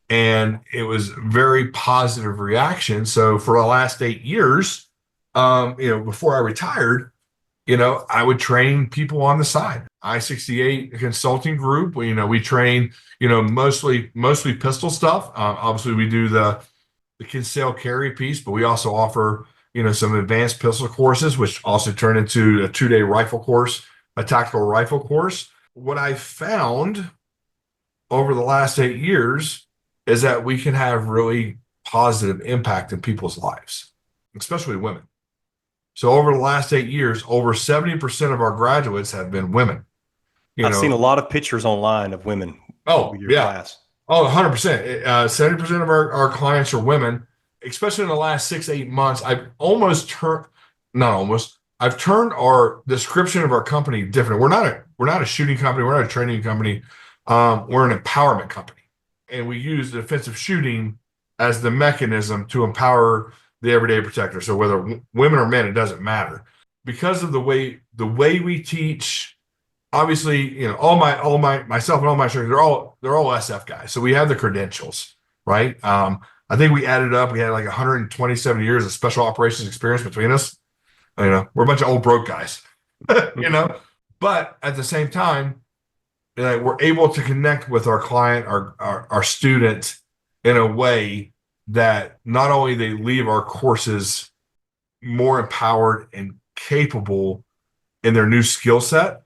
B: And it was very positive reaction. So for the last 8 years, before I retired, I would train people on the side. I68 Consulting Group, we train, mostly pistol stuff. Obviously, we do the concealed carry piece, but we also offer, some advanced pistol courses, which also turn into a 2-day rifle course, a tactical rifle course. What I found over the last 8 years is that we can have really positive impact in people's lives, especially women. So over the last 8 years, over 70% of our graduates have been women.
A: I've seen a lot of pictures online of women with your class.
B: Oh, 100%. 70% of our clients are women, especially in the last 6-8 months. I've turned our description of our company different. We're not a shooting company. We're not a training company. We're an empowerment company. And we use defensive shooting as the mechanism to empower the everyday protector. So whether women or men, it doesn't matter. Because of the way we teach, obviously, myself and all my instructors, they're all SF guys. So we have the credentials, right? I think we added up, we had like 127 years of special operations experience between us. We're a bunch of old broke guys, but at the same time, we're able to connect with our client, our student in a way that not only they leave our courses more empowered and capable in their new skill set,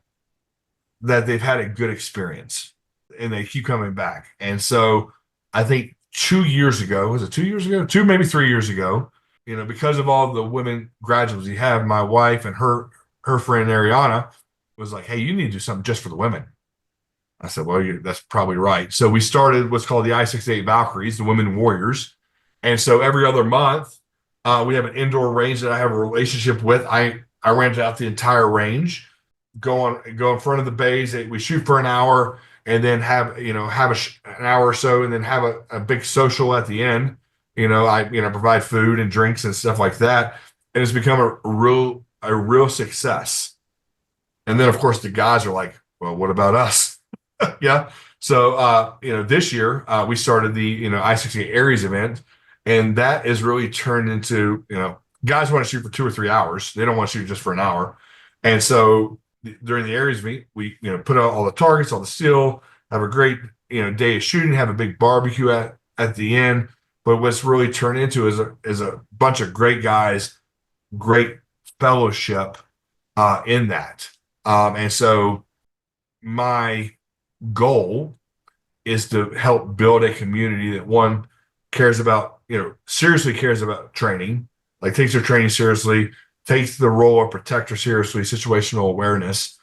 B: that they've had a good experience and they keep coming back. And so I think 2 years ago, was it 2 years ago? Maybe 3 years ago, because of all the women graduates you have, my wife and her friend Ariana was like, "Hey, you need to do something just for the women." I said, "Well, that's probably right." So we started what's called the I68 Valkyries, the Women Warriors. And so every other month, we have an indoor range that I have a relationship with. I rent out the entire range, go in front of the bays. We shoot for an hour and then have an hour or so and then have a big social at the end. I provide food and drinks and stuff like that, and it's become a real success. And then of course the guys are like, well, what about us? Yeah. So this year we started the I68 Aries event, and that is really turned into guys want to shoot for 2 or 3 hours. They don't want to shoot just for an hour. And so during the Aries meet, we put out all the targets, all the steel, have a great day of shooting, have a big barbecue at the end. But what's really turned into is a bunch of great guys, great fellowship in that. And so my goal is to help build a community that, one, cares about, seriously cares about training, like takes their training seriously, takes the role of protector seriously, situational awareness.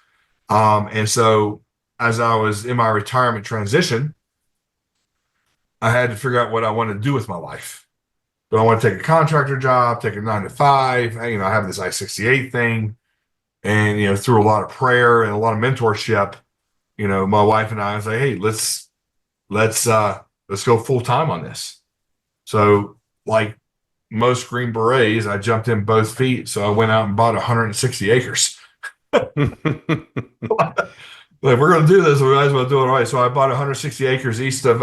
B: And so as I was in my retirement transition, I had to figure out what I want to do with my life. Do I want to take a contractor job, take a 9 to 5? I have this I68 thing. And, through a lot of prayer and a lot of mentorship, my wife and I was like, hey, let's go full time on this. So like most Green Berets, I jumped in both feet. So I went out and bought 160 acres. If we're going to do this, we might as well do it right. So I bought 160 acres east of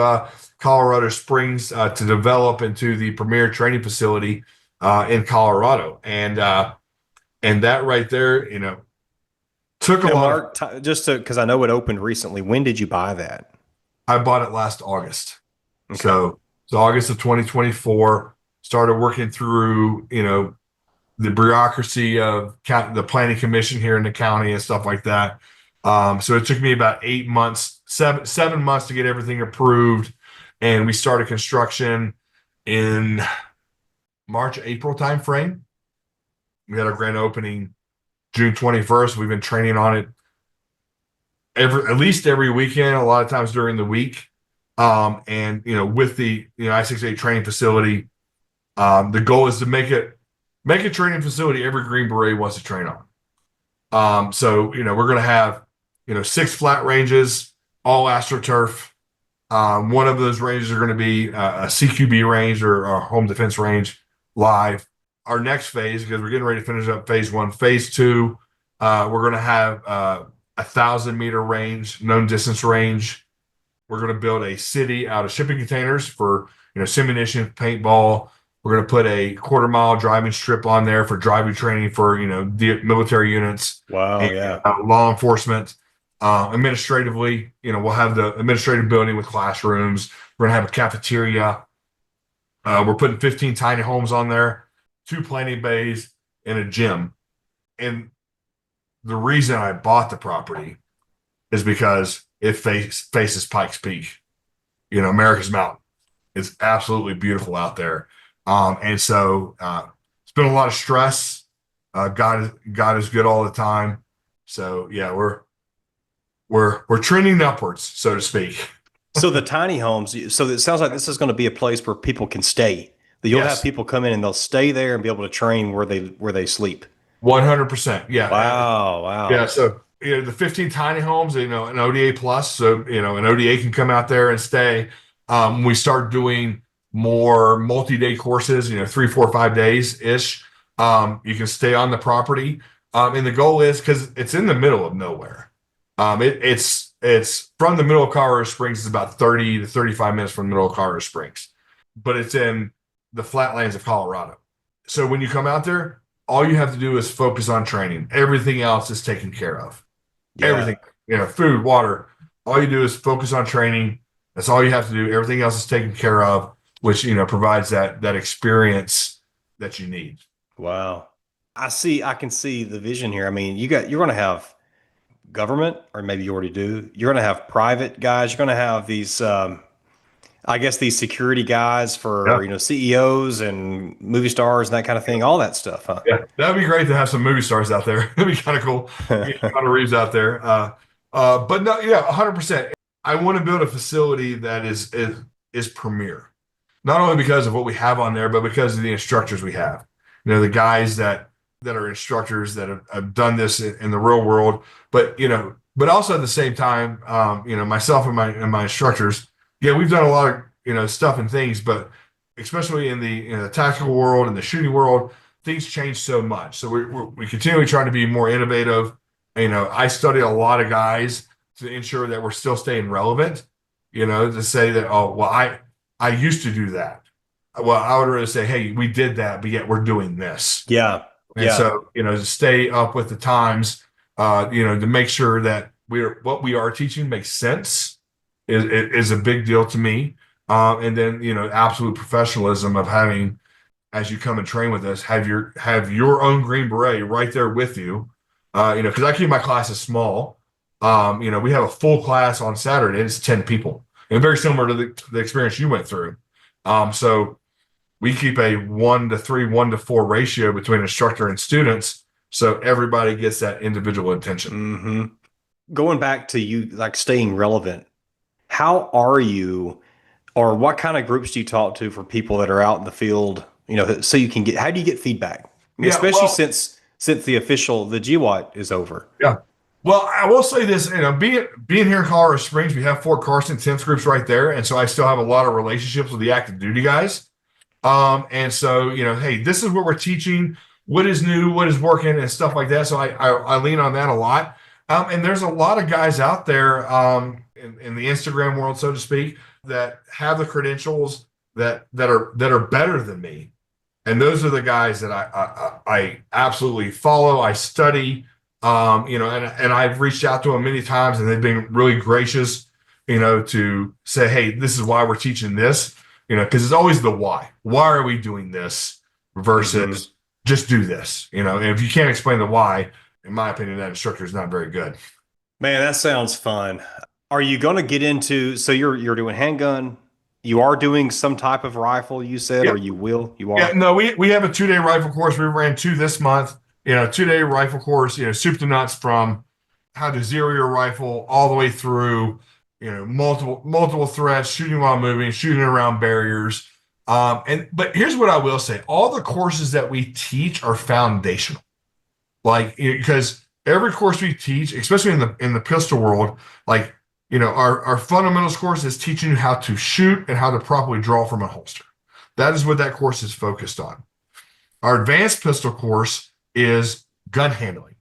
B: Colorado Springs to develop into the premier training facility in Colorado. And that right there, took a lot.
A: Mark, just because I know it opened recently, when did you buy that?
B: I bought it last August.
A: Okay.
B: So August of 2024, started working through, the bureaucracy of the planning commission here in the county and stuff like that. So it took me about 8 months, seven months to get everything approved. And we started construction in March, April timeframe. We had our grand opening June 21st. We've been training on it at least every weekend, a lot of times during the week. And with the I68 training facility, the goal is to make a training facility every Green Beret wants to train on. So we're going to have 6 flat ranges, all AstroTurf. One of those ranges are going to be a CQB range or a home defense range live. Our next phase, because we're getting ready to finish up phase 1, phase 2, we're going to have 1,000-meter range, known distance range. We're going to build a city out of shipping containers for simunition, paintball. We're going to put a 1/4-mile driving strip on there for driving training for the military units.
A: Wow,
B: and,
A: yeah.
B: Law enforcement. Administratively, we'll have the administrative building with classrooms. We're going to have a cafeteria. We're putting 15 tiny homes on there, 2 planning bays, and a gym. And the reason I bought the property is because it faces Pikes Peak, America's Mountain. It's absolutely beautiful out there. And so it's been a lot of stress. God is good all the time. So yeah, we're trending upwards, so to speak.
A: So the tiny homes, so it sounds like this is going to be a place where people can stay. That you'll
B: Yes.
A: have people come in and they'll stay there and be able to train where they sleep.
B: 100%. Yeah.
A: Wow.
B: Yeah. So the 15 tiny homes, an ODA plus, so an ODA can come out there and stay. We start doing more multi-day courses, 3, 4, 5 days ish. You can stay on the property, and the goal is, because it's in the middle of nowhere. It's from the middle of Colorado Springs. It's about 30 to 35 minutes from the middle of Colorado Springs, but it's in the flatlands of Colorado. So when you come out there, all you have to do is focus on training. Everything else is taken care of.
A: Yeah.
B: Everything, food, water. All you do is focus on training. That's all you have to do. Everything else is taken care of, which provides that experience that you need.
A: Wow. I can see the vision here. I mean, you're going to have government, or maybe you already do. You're going to have private guys. You're going to have these, I guess, these security guys for, CEOs and movie stars and that kind of thing, all that stuff, huh?
B: Yeah, that'd be great to have some movie stars out there. That'd be kind of cool. Keanu Reeves out there. But no, 100%. I want to build a facility that is premier, not only because of what we have on there, but because of the instructors we have. The guys that are instructors that have done this in the real world, but also at the same time, myself and my instructors, we've done a lot of, stuff and things, but especially in the tactical world and the shooting world, things change so much. So we continually trying to be more innovative. I study a lot of guys to ensure that we're still staying relevant. To say that, oh, well, I used to do that. Well, I would rather say, hey, we did that, but yet we're doing this.
A: Yeah.
B: And so, to stay up with the times, to make sure that what we are teaching makes sense is a big deal to me. And then, absolute professionalism of having, as you come and train with us, have your own Green Beret right there with you. Because I keep my classes small. We have a full class on Saturday. It's 10 people, and very similar to the experience you went through. So we keep a 1-to-3, 1-to-4 ratio between instructor and students, so everybody gets that individual attention.
A: Mm-hmm. Going back to you, like staying relevant, how are you, or what kind of groups do you talk to for people that are out in the field? So you can how do you get feedback? Especially since the GWAT is over.
B: Yeah. Well, I will say this, being here in Colorado Springs, we have Fort Carson 10th groups right there. And so I still have a lot of relationships with the active duty guys. And so, hey, this is what we're teaching, what is new, what is working and stuff like that. So I lean on that a lot. And there's a lot of guys out there in the Instagram world, so to speak, that have the credentials that are better than me. And those are the guys that I absolutely follow. I study, and I've reached out to them many times, and they've been really gracious, to say, hey, this is why we're teaching this, because it's always the why. Why are we doing this versus just do this? And if you can't explain the why, in my opinion, that instructor is not very good.
A: Man, that sounds fun. Are you going to get into? So you're doing handgun. You are doing some type of rifle, you said, or you will? You are?
B: Yeah, no, we have a 2-day rifle course. We ran 2 this month. 2-day rifle course, soup to nuts, from how to zero your rifle all the way through, multiple threats, shooting while moving, shooting around barriers. But here's what I will say. All the courses that we teach are foundational. Because every course we teach, especially in the pistol world, our fundamentals course is teaching you how to shoot and how to properly draw from a holster. That is what that course is focused on. Our advanced pistol course is gun handling,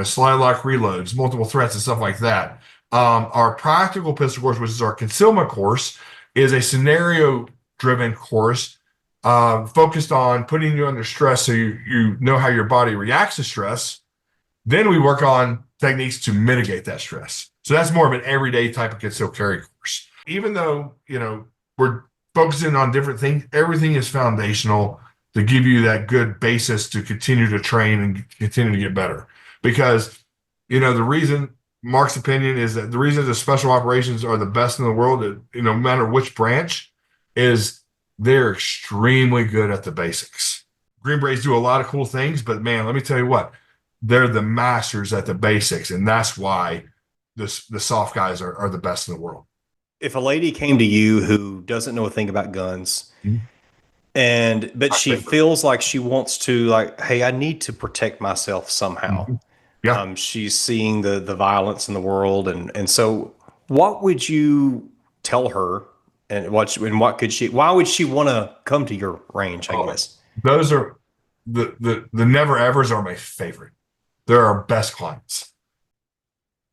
B: slide lock reloads, multiple threats, and stuff like that. Our practical pistol course, which is our concealment course, is a scenario-driven course focused on putting you under stress so you know how your body reacts to stress. Then we work on techniques to mitigate that stress. So that's more of an everyday type of concealed carry course. Even though, we're focusing on different things, everything is foundational to give you that good basis to continue to train and continue to get better. Because, the reason, Mark's opinion is that the reason the special operations are the best in the world, no matter which branch, is they're extremely good at the basics. Green Berets do a lot of cool things, but man, let me tell you what, they're the masters at the basics. And that's why the soft guys are the best in the world.
A: If a lady came to you who doesn't know a thing about guns, but she feels like she wants to, hey, I need to protect myself somehow.
B: Mm-hmm. Yeah.
A: She's seeing the violence in the world. And so what would you tell her, and why would she want to come to your range, I guess?
B: Those are the never evers are my favorite. They're our best clients.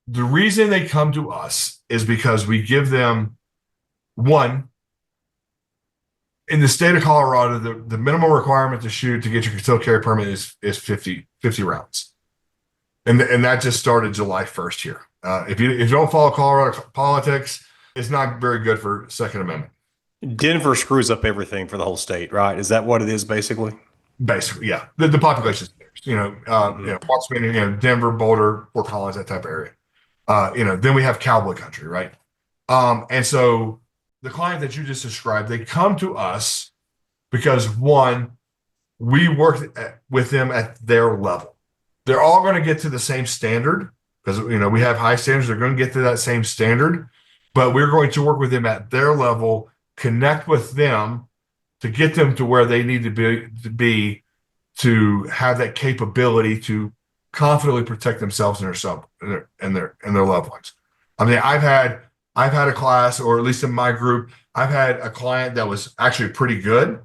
B: The reason they come to us is because we give them, one, in the state of Colorado, the minimum requirement to shoot to get your concealed carry permit is 50 rounds. And that just started July 1st here. If you don't follow Colorado politics, it's not very good for Second Amendment.
A: Denver screws up everything for the whole state, right? Is that what it is, basically?
B: Basically, yeah. The population is Wattsman, Denver, Boulder, Fort Collins, that type of area. Then we have cowboy country, right? And so the client that you just described, they come to us because, one, we work with them at their level. They're all going to get to the same standard because, we have high standards. They're going to get to that same standard, but we're going to work with them at their level, connect with them to get them to where they need to be to have that capability to confidently protect themselves and their loved ones. I mean, I've had a class, or at least in my group, I've had a client that was actually pretty good,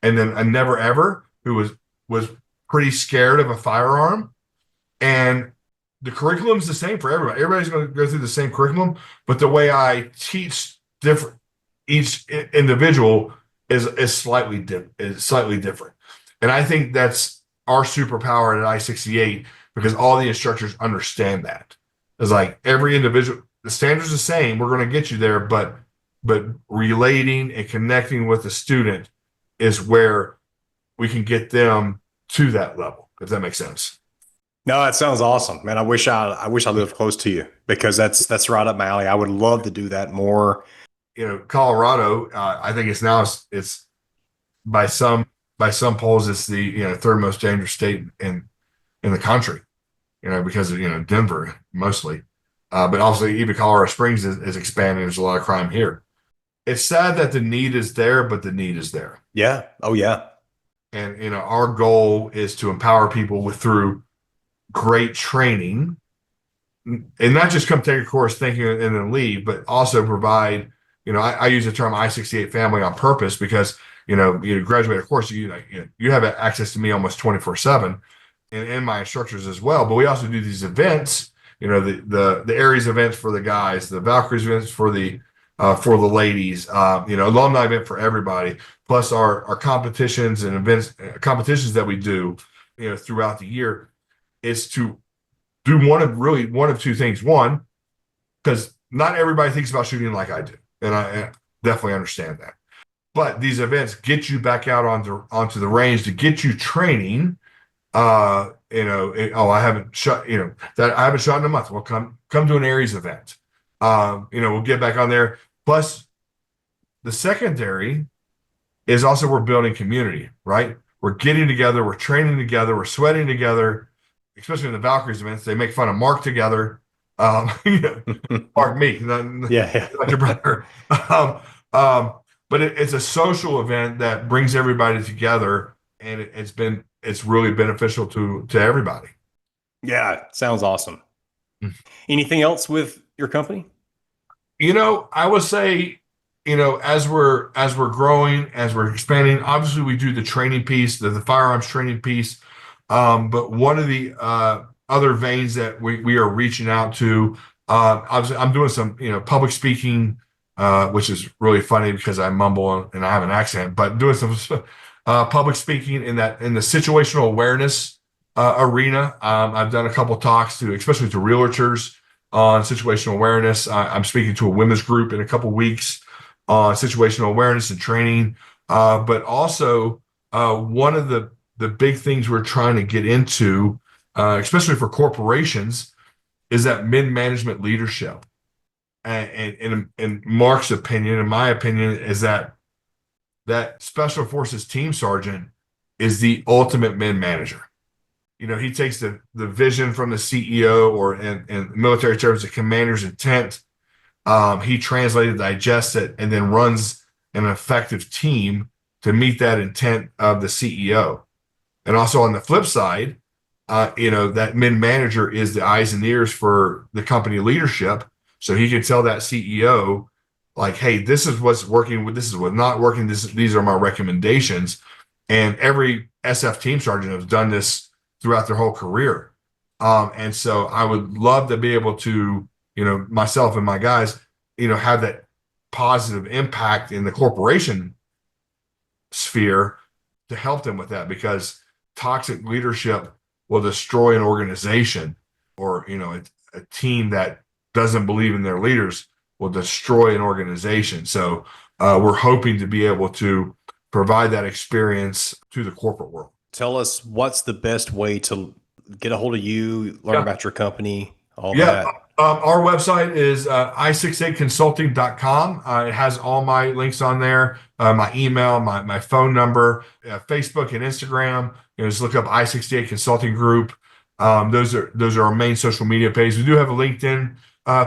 B: and then a never ever who was pretty scared of a firearm. And the curriculum's the same for everybody. Everybody's going to go through the same curriculum, but the way I teach different, each individual is slightly different. And I think that's our superpower at I68, because all the instructors understand that. It's like every individual, the standard's the same. We're going to get you there, but relating and connecting with the student is where we can get them to that level, if that makes sense.
A: No, that sounds awesome, man. I wish I lived close to you, because that's right up my alley. I would love to do that more.
B: Colorado, I think it's by some polls, it's the third most dangerous state in the country, because of Denver mostly, but also even Colorado Springs is expanding. There's a lot of crime here. It's sad that the need is there, but the need is there.
A: Yeah. Oh yeah.
B: And our goal is to empower people through great training, and not just come take a course thinking and then leave, but also provide. I use the term I68 family on purpose, because you graduate a course, you have access to me almost 24/7, and my instructors as well. But we also do these events, the Aries events for the guys, the Valkyries events for the ladies, alumni event for everybody, plus our competitions and competitions that we do, throughout the year, is to do one of two things. One, because not everybody thinks about shooting like I do, and I definitely understand that. But these events get you back out onto the range to get you training. I haven't shot, that I haven't shot in a month. Well, come to an Aries event. We'll get back on there. Plus, the secondary is also we're building community, right? We're getting together, we're training together, we're sweating together, especially in the Valkyries events. They make fun of Mark together. Mark, me, not your brother. But it's a social event that brings everybody together, and it's really beneficial to everybody.
A: Yeah, sounds awesome. Anything else with your company?
B: I would say, as we're growing, as we're expanding, obviously we do the training piece, the firearms training piece. But one of the other veins that we are reaching out to, obviously I'm doing some, public speaking, which is really funny because I mumble and I have an accent, but doing some public speaking in the situational awareness arena. I've done a couple talks especially to realtors on situational awareness. I'm speaking to a women's group in a couple weeks on situational awareness and training. But also one of the big things we're trying to get into, especially for corporations, is that mid-management leadership. And in Mark's opinion, in my opinion, is that Special Forces team sergeant is the ultimate mid-manager. He takes the vision from the CEO or in military terms, the commander's intent. He translates, digests it, and then runs an effective team to meet that intent of the CEO. And also on the flip side, that mid-manager is the eyes and ears for the company leadership. So he can tell that CEO, like, hey, this is what's working, this is what's not working, these are my recommendations. And every SF team sergeant has done this throughout their whole career. And so I would love to be able to, myself and my guys, have that positive impact in the corporation sphere to help them with that, because toxic leadership will destroy an organization, or, a team that doesn't believe in their leaders will destroy an organization. So we're hoping to be able to provide that experience to the corporate world.
A: Tell us, what's the best way to get a hold of you, learn about your company, all that?
B: Our website is I68consulting.com. It has all my links on there, my email, my phone number, Facebook and Instagram. Just look up I68 Consulting Group. Those are our main social media pages. We do have a LinkedIn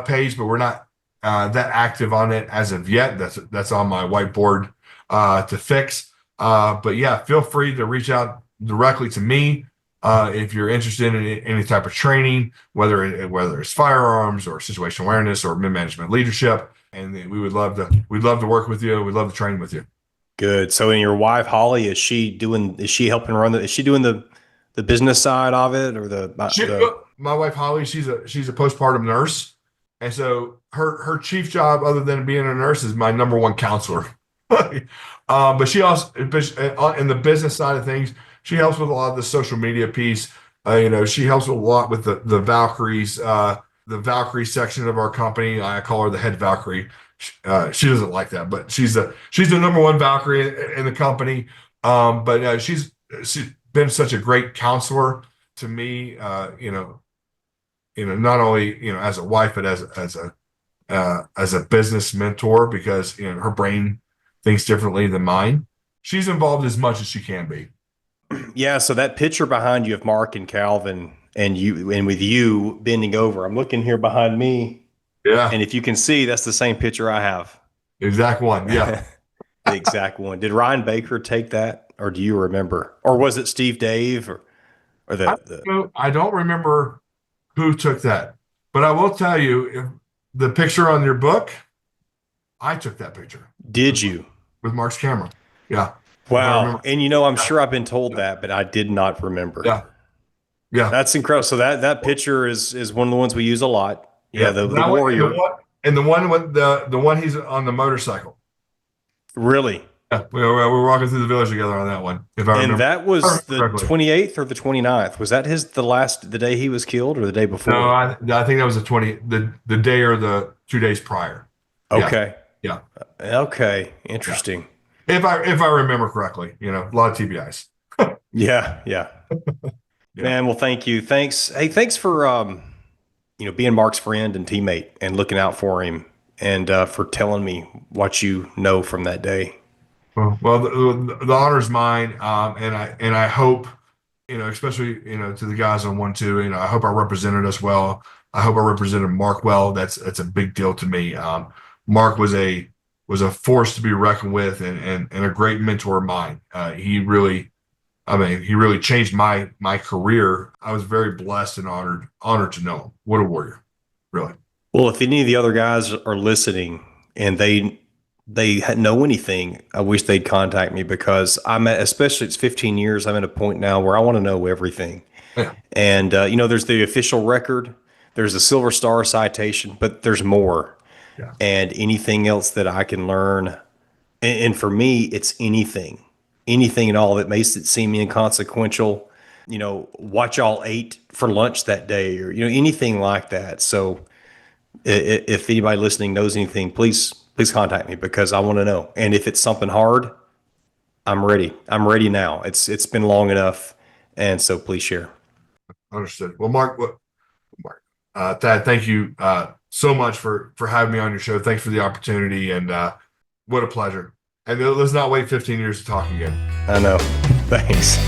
B: page, but we're not that active on it as of yet. That's on my whiteboard to fix. But yeah, feel free to reach out directly to me if you're interested in any type of training, whether it's firearms or situational awareness or mid-management leadership. And we'd love to work with you. We'd love to train with you.
A: Good. So, and your wife Holly, is she helping run is she doing the business side of it, or
B: My wife Holly, she's a postpartum nurse, and so her chief job, other than being a nurse, is my number one counselor. But she also, in the business side of things, she helps with a lot of the social media piece. She helps with a lot with the Valkyries, the Valkyrie section of our company. I call her the head Valkyrie. She doesn't like that, but she's the number one Valkyrie in the company. But she's been such a great counselor to me. Not only as a wife, but as a business mentor, because her brain thinks differently than mine. She's involved as much as she can be.
A: Yeah. So that picture behind you of Mark and Calvin, and with you bending over, I'm looking here behind me.
B: Yeah.
A: And if you can see, that's the same picture I have.
B: Exact one. Yeah.
A: The exact one. Did Ryan Baker take that, or do you remember? Or was it Steve Dave or
B: I don't remember who took that, but I will tell you, if the picture on your book, I took that picture.
A: Did you?
B: With Mark's camera. Yeah.
A: Wow. And I'm sure I've been told that, but I did not remember.
B: Yeah. Yeah.
A: That's incredible. So that picture is one of the ones we use a lot. Yeah. The warrior.
B: And the one with the one he's on the motorcycle.
A: Really?
B: Yeah. We were walking through the village together on that one. If I remember.
A: And that was the 28th or the 29th. Was that the day he was killed, or the day before?
B: No, I think that was the day or the 2 days prior.
A: Okay.
B: Yeah.
A: Okay. Interesting.
B: Yeah. If I remember correctly, a lot of TBIs.
A: Yeah. Yeah. Man, well, thank you. Thanks. Hey, thanks for being Mark's friend and teammate and looking out for him, and for telling me what you know from that day.
B: Well, the honor's mine, and I hope, especially to the guys on 1-2, I hope I represented us well. I hope I represented Mark well. That's a big deal to me. Mark was a force to be reckoned with, and a great mentor of mine. He really changed my career. I was very blessed and honored to know him. What a warrior, really.
A: Well, if any of the other guys are listening and they know anything, I wish they'd contact me, because especially it's 15 years. I'm at a point now where I want to know everything.
B: Yeah.
A: And, there's the official record, there's the Silver Star citation, but there's more.
B: Yeah.
A: And anything else that I can learn. And for me, it's anything at all that makes it seem inconsequential, what y'all ate for lunch that day, or, anything like that. So if anybody listening knows anything, please contact me, because I want to know. And if it's something hard, I'm ready. I'm ready now. It's been long enough. And so please share.
B: Understood. Well, Mark, Thad, thank you so much for having me on your show. Thanks for the opportunity, and what a pleasure. And let's not wait 15 years to talk again.
A: I know. Thanks.